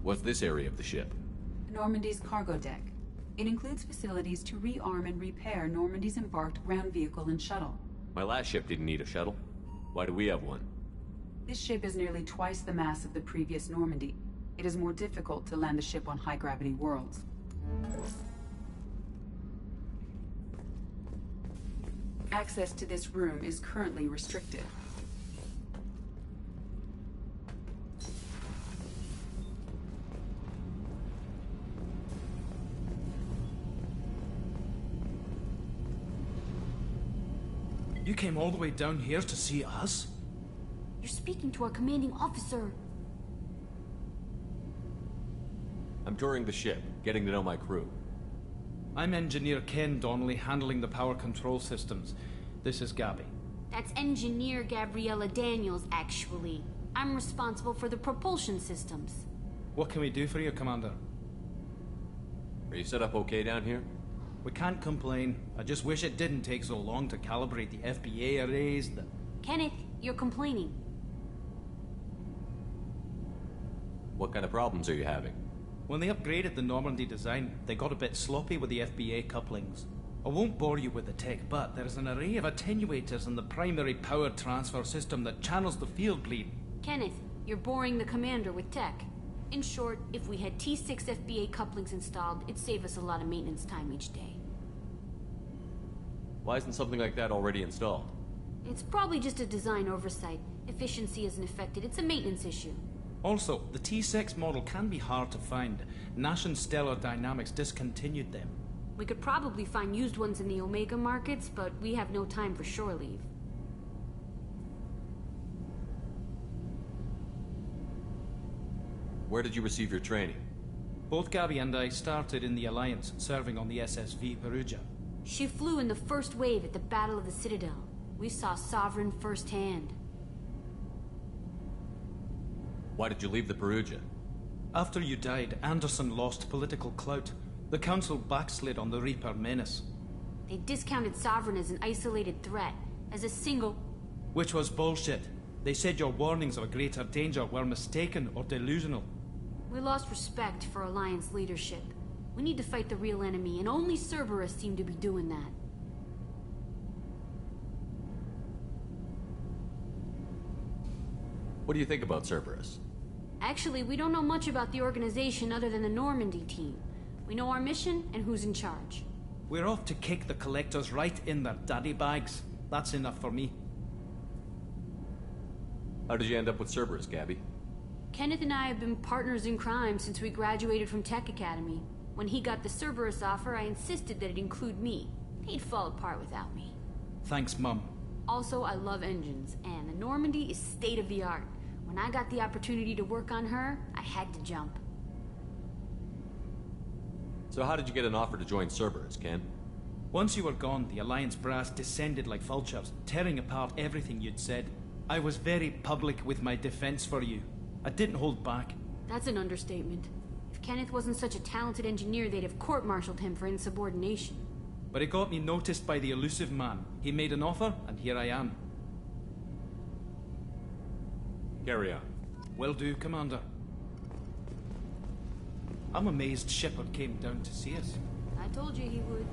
What's this area of the ship? Normandy's cargo deck. It includes facilities to rearm and repair Normandy's embarked ground vehicle and shuttle. My last ship didn't need a shuttle. Why do we have one? This ship is nearly twice the mass of the previous Normandy. It is more difficult to land the ship on high-gravity worlds. Access to this room is currently restricted. You came all the way down here to see us? You're speaking to our commanding officer. I'm touring the ship, getting to know my crew. I'm Engineer Ken Donnelly, handling the power control systems. This is Gabby. That's Engineer Gabriella Daniels, actually. I'm responsible for the propulsion systems. What can we do for you, Commander? Are you set up okay down here? We can't complain. I just wish it didn't take so long to calibrate the FBA arrays, Kenneth, you're complaining. What kind of problems are you having? When they upgraded the Normandy design, they got a bit sloppy with the FBA couplings. I won't bore you with the tech, but there's an array of attenuators in the primary power transfer system that channels the field bleed. Kenneth, you're boring the commander with tech. In short, if we had T6 FBA couplings installed, it'd save us a lot of maintenance time each day. Why isn't something like that already installed? It's probably just a design oversight. Efficiency isn't affected, it's a maintenance issue. Also, the T6 model can be hard to find. Nash and Stellar Dynamics discontinued them. We could probably find used ones in the Omega markets, but we have no time for shore leave. Where did you receive your training? Both Gabby and I started in the Alliance, serving on the SSV Perugia. She flew in the first wave at the Battle of the Citadel. We saw Sovereign firsthand. Why did you leave the Perugia? After you died, Anderson lost political clout. The Council backslid on the Reaper menace. They discounted Sovereign as an isolated threat, as a single... Which was bullshit. They said your warnings of a greater danger were mistaken or delusional. We lost respect for Alliance leadership. We need to fight the real enemy, and only Cerberus seemed to be doing that. What do you think about Cerberus? Actually, we don't know much about the organization other than the Normandy team. We know our mission and who's in charge. We're off to kick the Collectors right in their daddy bags. That's enough for me. How did you end up with Cerberus, Gabby? Kenneth and I have been partners in crime since we graduated from Tech Academy. When he got the Cerberus offer, I insisted that it include me. He'd fall apart without me. Thanks, Mum. Also, I love engines, and the Normandy is state-of-the-art. When I got the opportunity to work on her, I had to jump. So how did you get an offer to join Cerberus, Ken? Once you were gone, the Alliance brass descended like vultures, tearing apart everything you'd said. I was very public with my defense for you. I didn't hold back. That's an understatement. If Kenneth wasn't such a talented engineer, they'd have court-martialed him for insubordination. But it got me noticed by the elusive man. He made an offer, and here I am. Carry on. Will do, Commander. I'm amazed Shepard came down to see us. I told you he would.